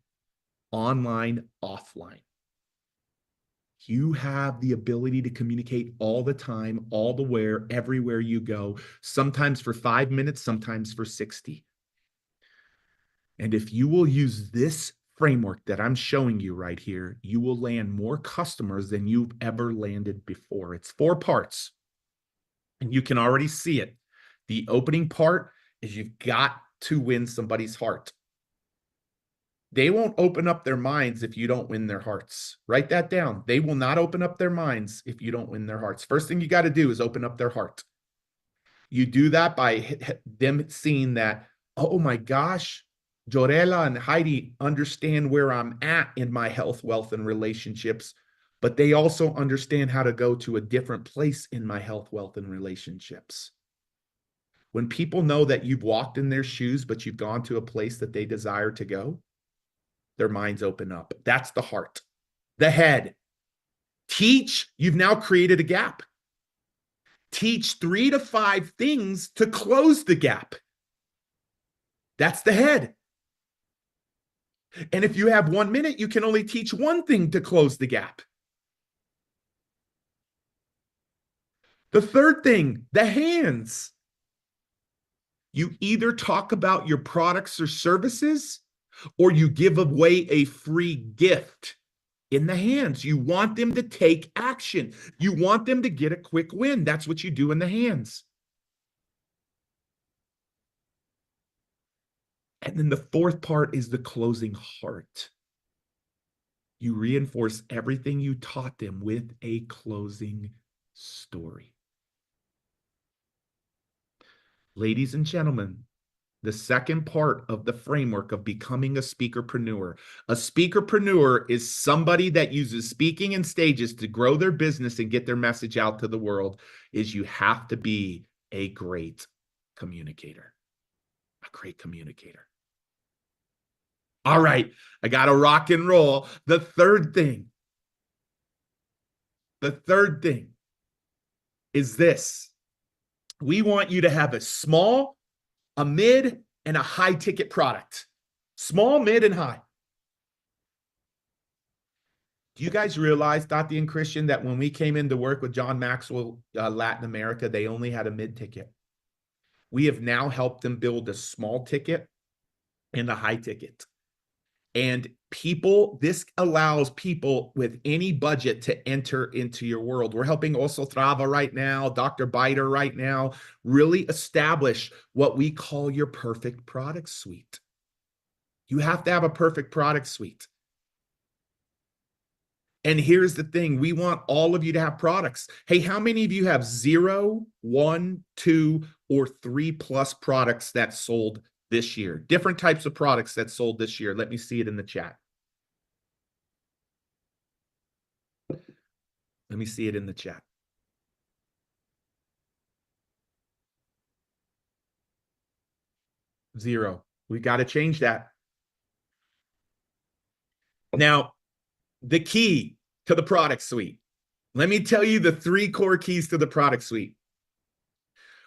C: online, offline. You have the ability to communicate all the time, all the where, everywhere you go, sometimes for 5 minutes, sometimes for 60. And if you will use this framework that I'm showing you right here, you will land more customers than you've ever landed before. It's 4 parts, and you can already see it. The opening part is you've got to win somebody's heart. They won't open up their minds if you don't win their hearts. Write that down. They will not open up their minds if you don't win their hearts. First thing you got to do is open up their heart. You do that by them seeing that, oh my gosh, Jorela and Heidi understand where I'm at in my health, wealth, and relationships, but they also understand how to go to a different place in my health, wealth, and relationships. When people know that you've walked in their shoes, but you've gone to a place that they desire to go, their minds open up. That's the heart. The head. Teach, you've now created a gap. Teach 3 to 5 things to close the gap. That's the head. And if you have 1 minute, you can only teach 1 thing to close the gap. The third thing, the hands. You either talk about your products or services, or you give away a free gift in the hands. You want them to take action. You want them to get a quick win. That's what you do in the hands. And then the fourth part is the closing heart. You reinforce everything you taught them with a closing story. Ladies and gentlemen, the second part of the framework of becoming a speakerpreneur. A speakerpreneur is somebody that uses speaking and stages to grow their business and get their message out to the world. Is you have to be a great communicator. A great communicator. All right, I got to rock and roll. The third thing is this. We want you to have a small, a mid, and a high ticket product. Small, mid, and high. Do you guys realize, Tati and Christian, that when we came in to work with John Maxwell, Latin America, they only had a mid ticket? We have now helped them build a small ticket and a high ticket. And people, this allows people with any budget to enter into your world. We're helping also Trava right now, Dr. Biter right now, really establish what we call your perfect product suite. You have to have a perfect product suite. And here's the thing, we want all of you to have products. Hey, how many of you have 0, 1, 2, or 3+ products that sold this year? Different types of products that sold this year. Let me see it in the chat. Let me see it in the chat. 0. We got to change that. Now, the key to the product suite. Let me tell you the 3 core keys to the product suite.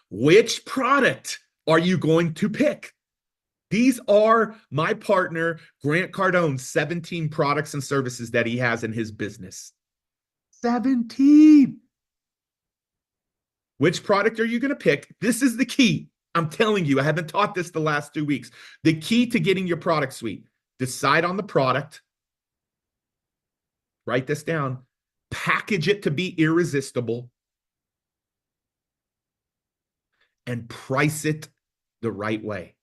C: Which product are you going to pick? These are my partner, Grant Cardone's 17 products and services that he has in his business. 17. Which product are you going to pick? This is the key. I'm telling you, I haven't taught this the last 2 weeks. The key to getting your product suite. Decide on the product. Write this down. Package it to be irresistible. And price it the right way.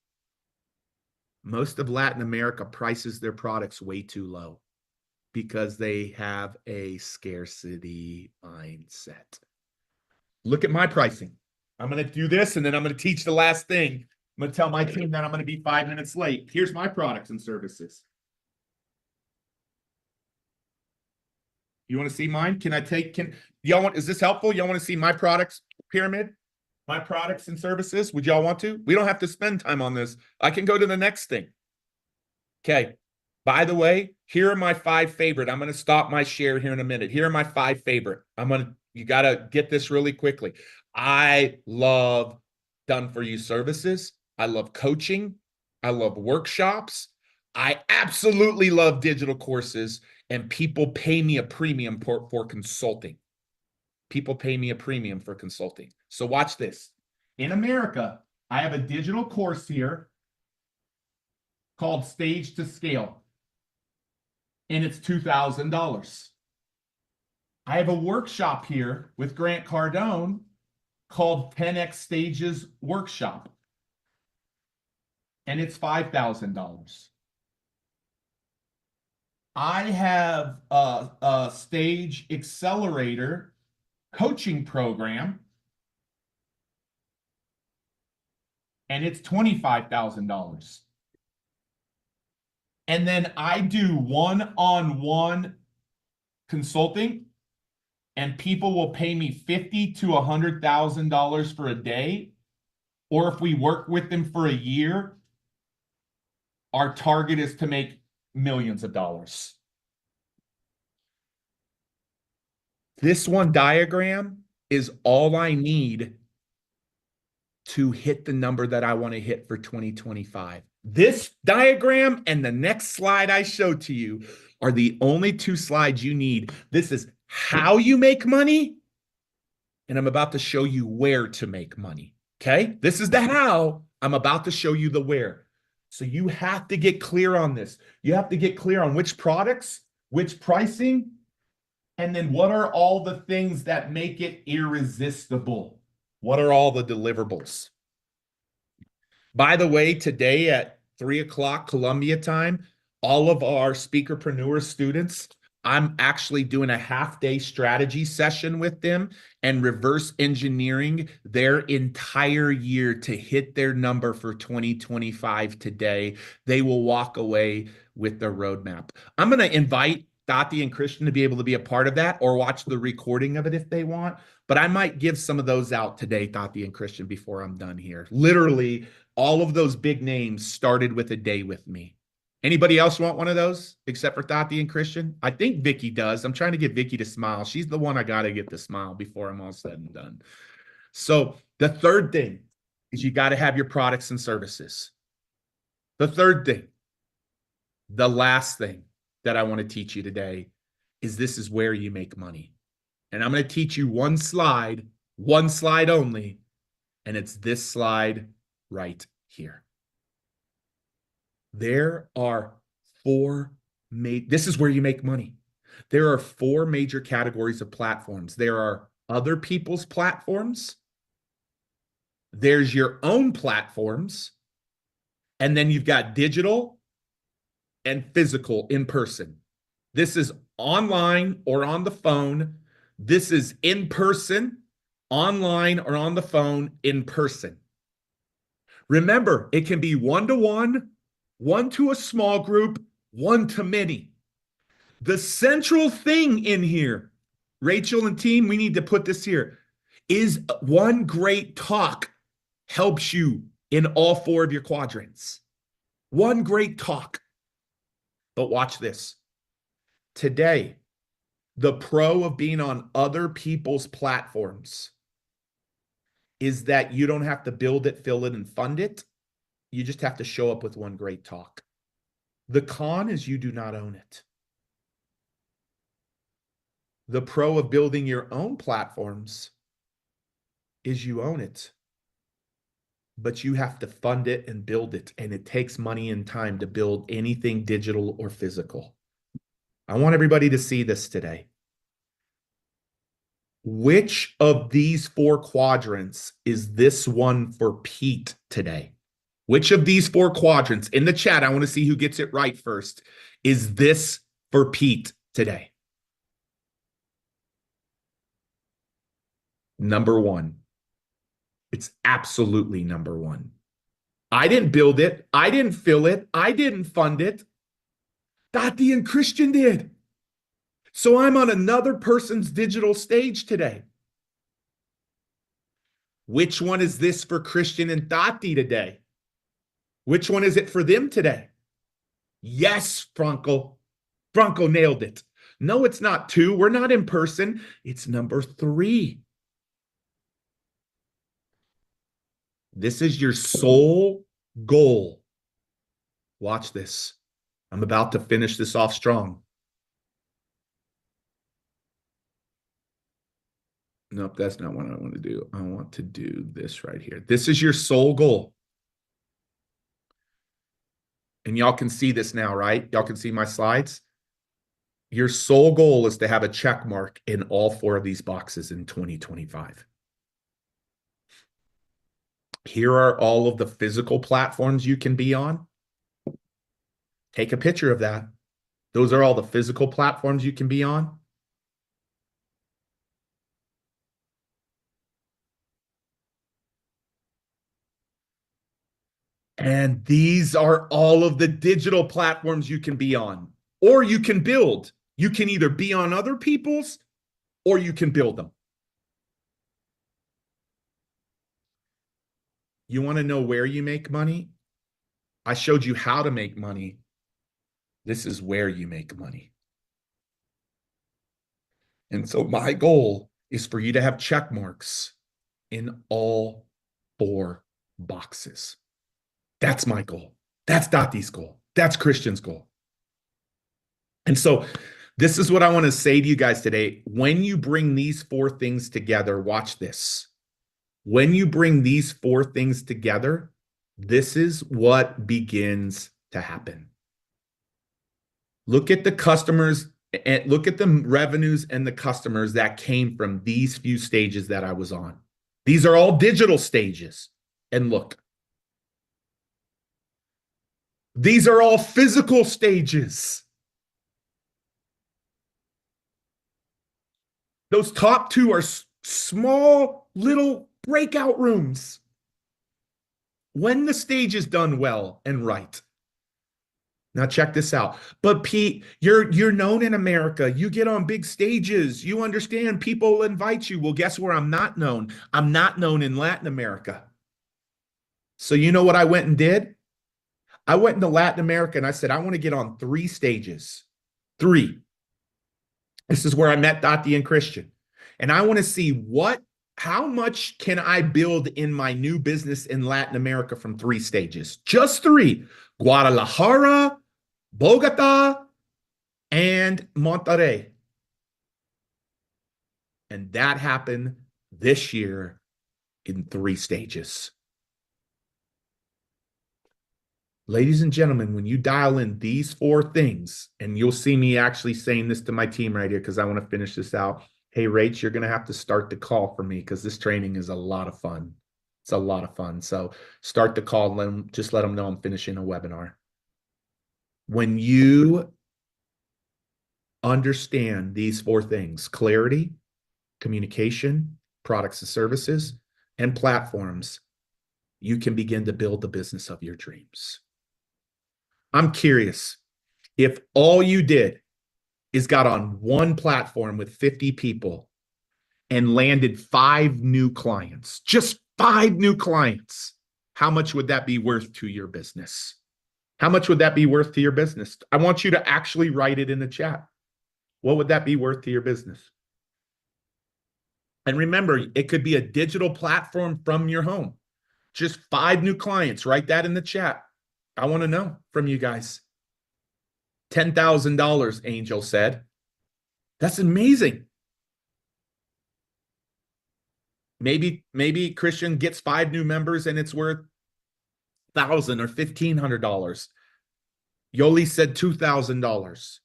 C: Most of Latin America prices their products way too low. because they have a scarcity mindset. Look at my pricing. I'm going to do this, and then I'm going to teach the last thing. I'm going to tell my team that I'm going to be 5 minutes late. Here's my products and services. You want to see mine? Y'all want, is this helpful? Y'all want to see my products pyramid? My products and services? Would y'all want to? We don't have to spend time on this. I can go to the next thing. Okay. By the way, here are my 5 favorite. I'm going to stop my share here in a minute. Here are my 5 favorite. You got to get this really quickly. I love done for you services. I love coaching. I love workshops. I absolutely love digital courses, and people pay me a premium for consulting. People pay me a premium for consulting. So watch this. In America, I have a digital course here called Stage to Scale, and it's $2,000. I have a workshop here with Grant Cardone called 10X Stages Workshop, and it's $5,000. I have a Stage Accelerator coaching program, and it's $25,000. And then I do one-on-one consulting, and people will pay me $50,000 to $100,000 for a day. Or if we work with them for a year, our target is to make millions of dollars. This one diagram is all I need to hit the number that I want to hit for 2025. This diagram and the next slide I showed to you are the only 2 slides you need. This is how you make money, and I'm about to show you where to make money. Okay? This is the how. I'm about to show you the where. So you have to get clear on this. You have to get clear on which products, which pricing, and then what are all the things that make it irresistible? What are all the deliverables? By the way, today at 3 o'clock Columbia time, all of our Speakerpreneur students, I'm actually doing a half-day strategy session with them and reverse engineering their entire year to hit their number for 2025 today. They will walk away with their roadmap. I'm going to invite Tati and Christian to be able to be a part of that or watch the recording of it if they want. But I might give some of those out today, Tati and Christian, before I'm done here. Literally, all of those big names started with a day with me. Anybody else want one of those except for Tati and Christian? I think Vicky does. I'm trying to get Vicky to smile. She's the one I got to get to smile before I'm all said and done. So the third thing is you got to have your products and services. The third thing, the last thing that I want to teach you today is this is where you make money. And I'm going to teach you one slide only, and it's this slide right here. There are this is where you make money. There are 4 major categories of platforms. There are other people's platforms. There's your own platforms. And then you've got digital and physical in person. This is online or on the phone. This is in person, online or on the phone, in person. Remember, it can be one-to-one, one to a small group, one to many. The central thing in here, Rachel and team, we need to put this here, is one great talk helps you in all 4 of your quadrants. One great talk. But watch this. Today, the pro of being on other people's platforms is that you don't have to build it, fill it, and fund it. You just have to show up with one great talk. The con is you do not own it. The pro of building your own platforms is you own it. But you have to fund it and build it. And it takes money and time to build anything digital or physical. I want everybody to see this today. Which of these 4 quadrants is this one for Pete today? Which of these 4 quadrants in the chat, I want to see who gets it right first, is this for Pete today. Number one. It's absolutely number one. I didn't build it. I didn't fill it. I didn't fund it. Tati and Christian did. So I'm on another person's digital stage today. Which one is this for Christian and Tati today? Which one is it for them today? Yes, Franco. Franco nailed it. No, it's not 2. We're not in person. It's number 3. This is your sole goal. Watch this. I'm about to finish this off strong. Nope, that's not what I want to do. I want to do this right here. This is your sole goal. And y'all can see this now, right? Y'all can see my slides. Your sole goal is to have a check mark in all 4 of these boxes in 2025. Here are all of the physical platforms you can be on. Take a picture of that. Those are all the physical platforms you can be on. And these are all of the digital platforms you can be on, or you can build. You can either be on other people's or you can build them. You want to know where you make money? I showed you how to make money. This is where you make money. And so my goal is for you to have check marks in all 4 boxes. That's my goal. That's Tati's goal. That's Christian's goal. And so this is what I want to say to you guys today. When you bring these 4 things together, watch this. When you bring these 4 things together, this is what begins to happen. Look at the customers and look at the revenues and the customers that came from these few stages that I was on. These are all digital stages. And look, these are all physical stages. Those top 2 are small little breakout rooms. When the stage is done well and right. Now check this out. But Pete, you're known in America. You get on big stages. You understand people invite you. Well, guess where I'm not known? I'm not known in Latin America. So you know what I went and did? I went into Latin America and I said, I want to get on 3 stages. 3. This is where I met Tati and Christian. And I want to see how much can I build in my new business in Latin America from 3 stages? Just 3. Guadalajara, Bogota, and Monterrey. And that happened this year in 3 stages. Ladies and gentlemen, when you dial in these 4 things, and you'll see me actually saying this to my team right here because I want to finish this out. Hey, Rach, you're going to have to start the call for me because this training is a lot of fun. It's a lot of fun. So start the call and just let them know I'm finishing a webinar. When you understand these 4 things, clarity, communication, products and services, and platforms, you can begin to build the business of your dreams. I'm curious, if all you did is got on one platform with 50 people and landed 5 new clients, just 5 new clients, how much would that be worth to your business? How much would that be worth to your business? I want you to actually write it in the chat. What would that be worth to your business? And remember, it could be a digital platform from your home. Just 5 new clients. Write that in the chat. I want to know from you guys. $10,000, Angel said. That's amazing. Maybe Christian gets 5 new members and it's worth $1,000 or $1,500. Yoli said $2,000.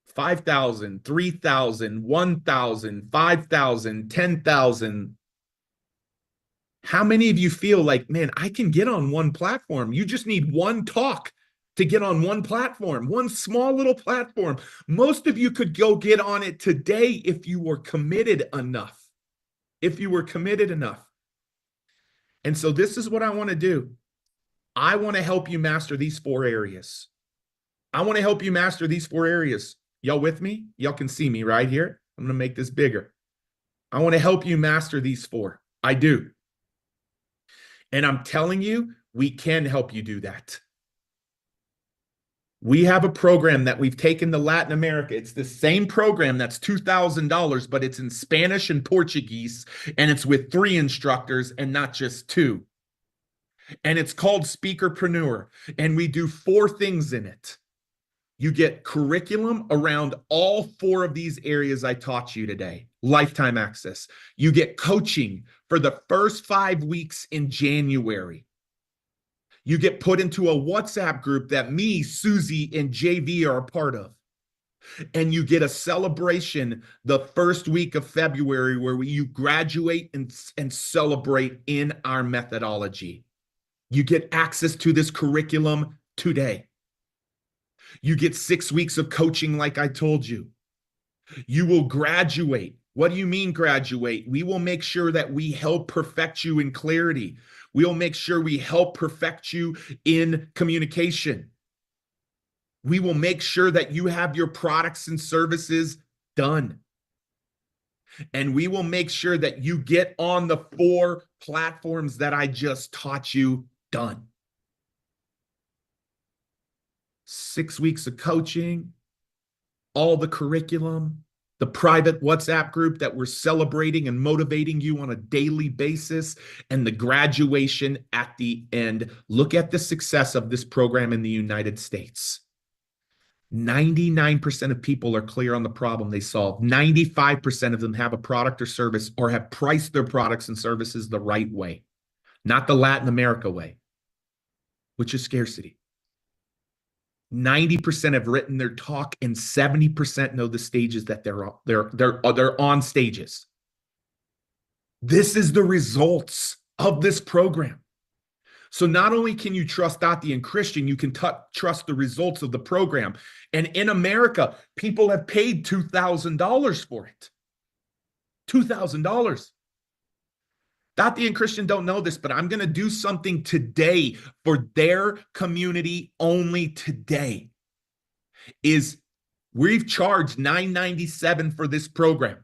C: 5,000, 3,000, 1,000, 5,000, 10,000. How many of you feel like, man, I can get on one platform? You just need one talk to get on one platform, one small little platform. Most of you could go get on it today if you were committed enough. If you were committed enough. And so this is what I want to do. I want to help you master these 4 areas. I want to help you master these 4 areas. Y'all with me? Y'all can see me right here. I'm going to make this bigger. I want to help you master these 4. I do. And I'm telling you, we can help you do that. We have a program that we've taken to Latin America. It's the same program that's $2,000, but it's in Spanish and Portuguese, and it's with 3 instructors and not just 2. And it's called Speakerpreneur, and we do 4 things in it. You get curriculum around all 4 of these areas I taught you today. Lifetime access. You get coaching for the first 5 weeks in January. You get put into a WhatsApp group that me, Susie, and JV are a part of. And you get a celebration the first week of February where you graduate and celebrate in our methodology. You get access to this curriculum today. You get 6 weeks of coaching like I told you. You will graduate. What do you mean graduate? We will make sure that we help perfect you in clarity. We'll make sure we help perfect you in communication. We will make sure that you have your products and services done. And we will make sure that you get on the 4 platforms that I just taught you done. 6 weeks of coaching, all the curriculum, the private WhatsApp group that we're celebrating and motivating you on a daily basis, and the graduation at the end. Look at the success of this program in the United States. 99% of people are clear on the problem they solve. 95% of them have a product or service or have priced their products and services the right way, not the Latin America way, which is scarcity. 90% have written their talk, and 70% know the stages that they're on stages. This is the results of this program. So not only can you trust Tati and Christian, you can trust the results of the program. And in America, people have paid $2,000 for it. $2,000. Tati and Christian don't know this, but I'm going to do something today for their community only today. We've charged $997 for this program.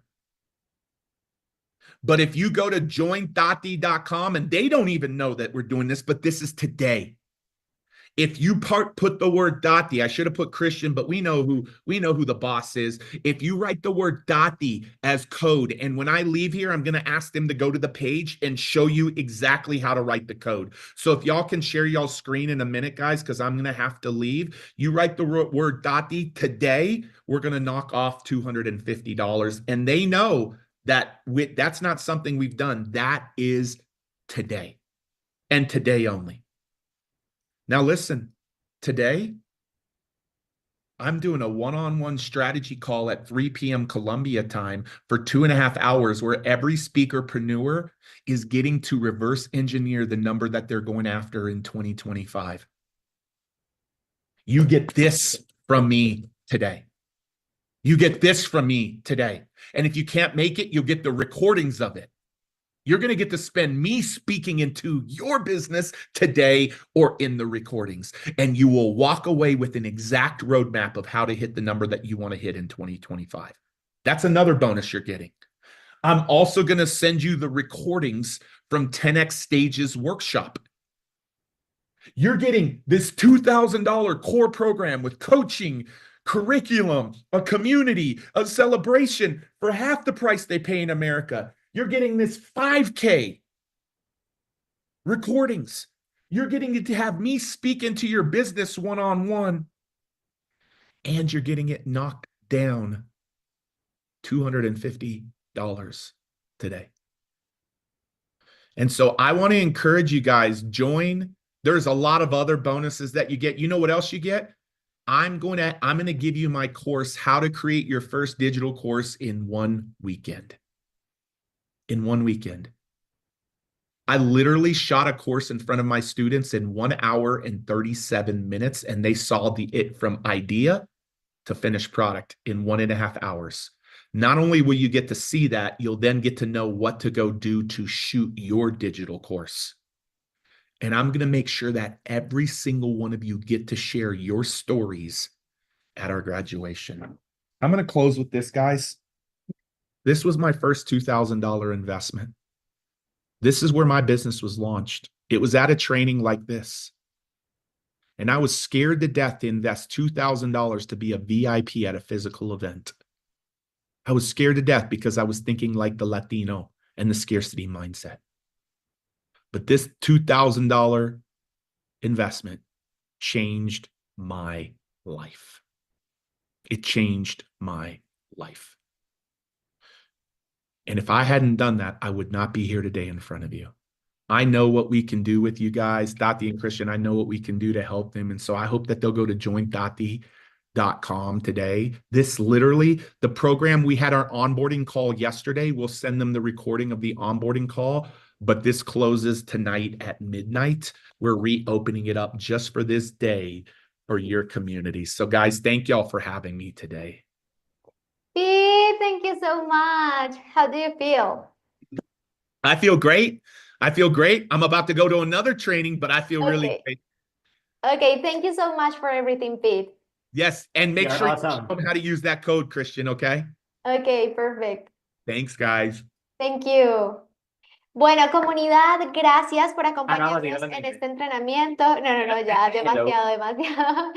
C: But if you go to jointati.com, and they don't even know that we're doing this, but this is today. If you put the word Tati, I should have put Christian, but we know who the boss is. If you write the word Tati as code, and when I leave here, I'm going to ask them to go to the page and show you exactly how to write the code. So if y'all can share y'all's screen in a minute, guys, because I'm going to have to leave. You write the word Tati today, we're going to knock off $250. And they know that that's not something we've done. That is today, and today only. Now listen, today, I'm doing a one-on-one strategy call at 3 p.m. Columbia time for 2.5 hours where every speakerpreneur is getting to reverse engineer the number that they're going after in 2025. You get this from me today. You get this from me today. And if you can't make it, you'll get the recordings of it. You're going to get to spend me speaking into your business today or in the recordings. And you will walk away with an exact roadmap of how to hit the number that you want to hit in 2025. That's another bonus you're getting. I'm also going to send you the recordings from 10X Stages workshop. You're getting this $2,000 core program with coaching, curriculum, a community, a celebration for half the price they pay in America. You're getting this 5K recordings. You're getting to have me speak into your business one-on-one. And you're getting it knocked down $250 today. And so I want to encourage you guys, join. There's a lot of other bonuses that you get. You know what else you get? I'm going to give you my course, How to Create Your First Digital Course in 1 weekend. In 1 weekend. I literally shot a course in front of my students in 1 hour and 37 minutes, and they saw it from idea to finished product in 1.5 hours. Not only will you get to see that, you'll then get to know what to go do to shoot your digital course. And I'm going to make sure that every single one of you get to share your stories at our graduation. I'm going to close with this, guys. This was my first $2,000 investment. This is where my business was launched. It was at a training like this. And I was scared to death to invest $2,000 to be a VIP at a physical event. I was scared to death because I was thinking like the Latino and the scarcity mindset. But this $2,000 investment changed my life. It changed my life. And if I hadn't done that, I would not be here today in front of you. I know what we can do with you guys, Tati and Christian. I know what we can do to help them. And so I hope that they'll go to jointati.com today. This literally, the program, we had our onboarding call yesterday. We'll send them the recording of the onboarding call, but this closes tonight at midnight. We're reopening it up just for this day for your community. So guys, thank y'all for having me today.
A: Pete, thank you so much. How do you feel?
C: I feel great. I feel great. I'm about to go to another training, but I feel really
A: Okay.
C: great.
A: Okay, thank you so much for everything, Pete.
C: Yes, and make
B: You're
C: sure you
B: awesome.
C: show them how to use that code, Christian, okay?
A: Okay, perfect.
C: Thanks, guys.
A: Thank you. Bueno, comunidad, gracias por
B: Ah, no, vamos a seguir
A: acompañarnos
B: hablando
A: en
B: en
A: este
B: inglés.
A: entrenamiento. No, ya,
B: Hello.
A: demasiado.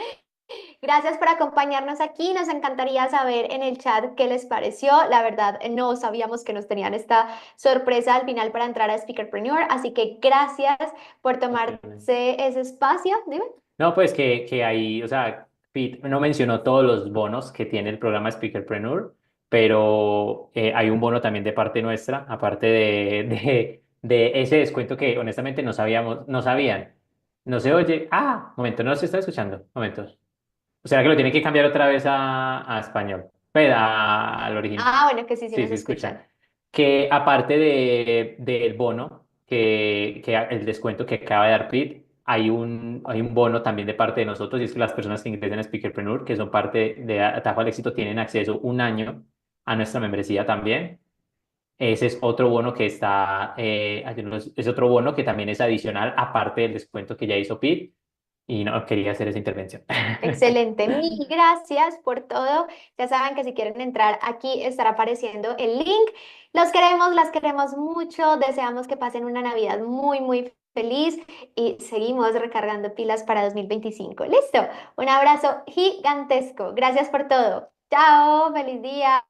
A: Gracias por acompañarnos aquí. Nos encantaría saber en el chat qué les pareció. La verdad, no sabíamos que nos tenían esta sorpresa al final para entrar a Speakerpreneur. Así que gracias por tomarse ese espacio. Dime.
B: No, pues que ahí, o sea, Pete no mencionó todos los bonos que tiene el programa Speakerpreneur, pero hay un bono también de parte nuestra, aparte de ese descuento que honestamente no sabíamos, no sabían. No se oye. Ah, momento, no se está escuchando. Momentos. ¿O será que lo tiene que cambiar otra vez a español? Pues al original.
A: Ah, bueno, que sí, sí
B: Sí,
A: nos
B: sí, escuchan.
A: escuchan.
B: Que aparte del bono, que el descuento que acaba de dar Pete, hay un bono también de parte de nosotros, y es que las personas que ingresen a Speakerpreneur, que son parte de Atajo al Éxito, tienen acceso un año a nuestra membresía también. Ese es otro bono que está, es otro bono que también es adicional, aparte del descuento que ya hizo Pete, y no quería hacer esa intervención.
A: Excelente, mil gracias por todo. Ya saben que si quieren entrar aquí estará apareciendo el link. Los queremos, las queremos mucho. Deseamos que pasen una Navidad muy, muy feliz y seguimos recargando pilas para 2025. Listo, un abrazo gigantesco. Gracias por todo. Chao, feliz día.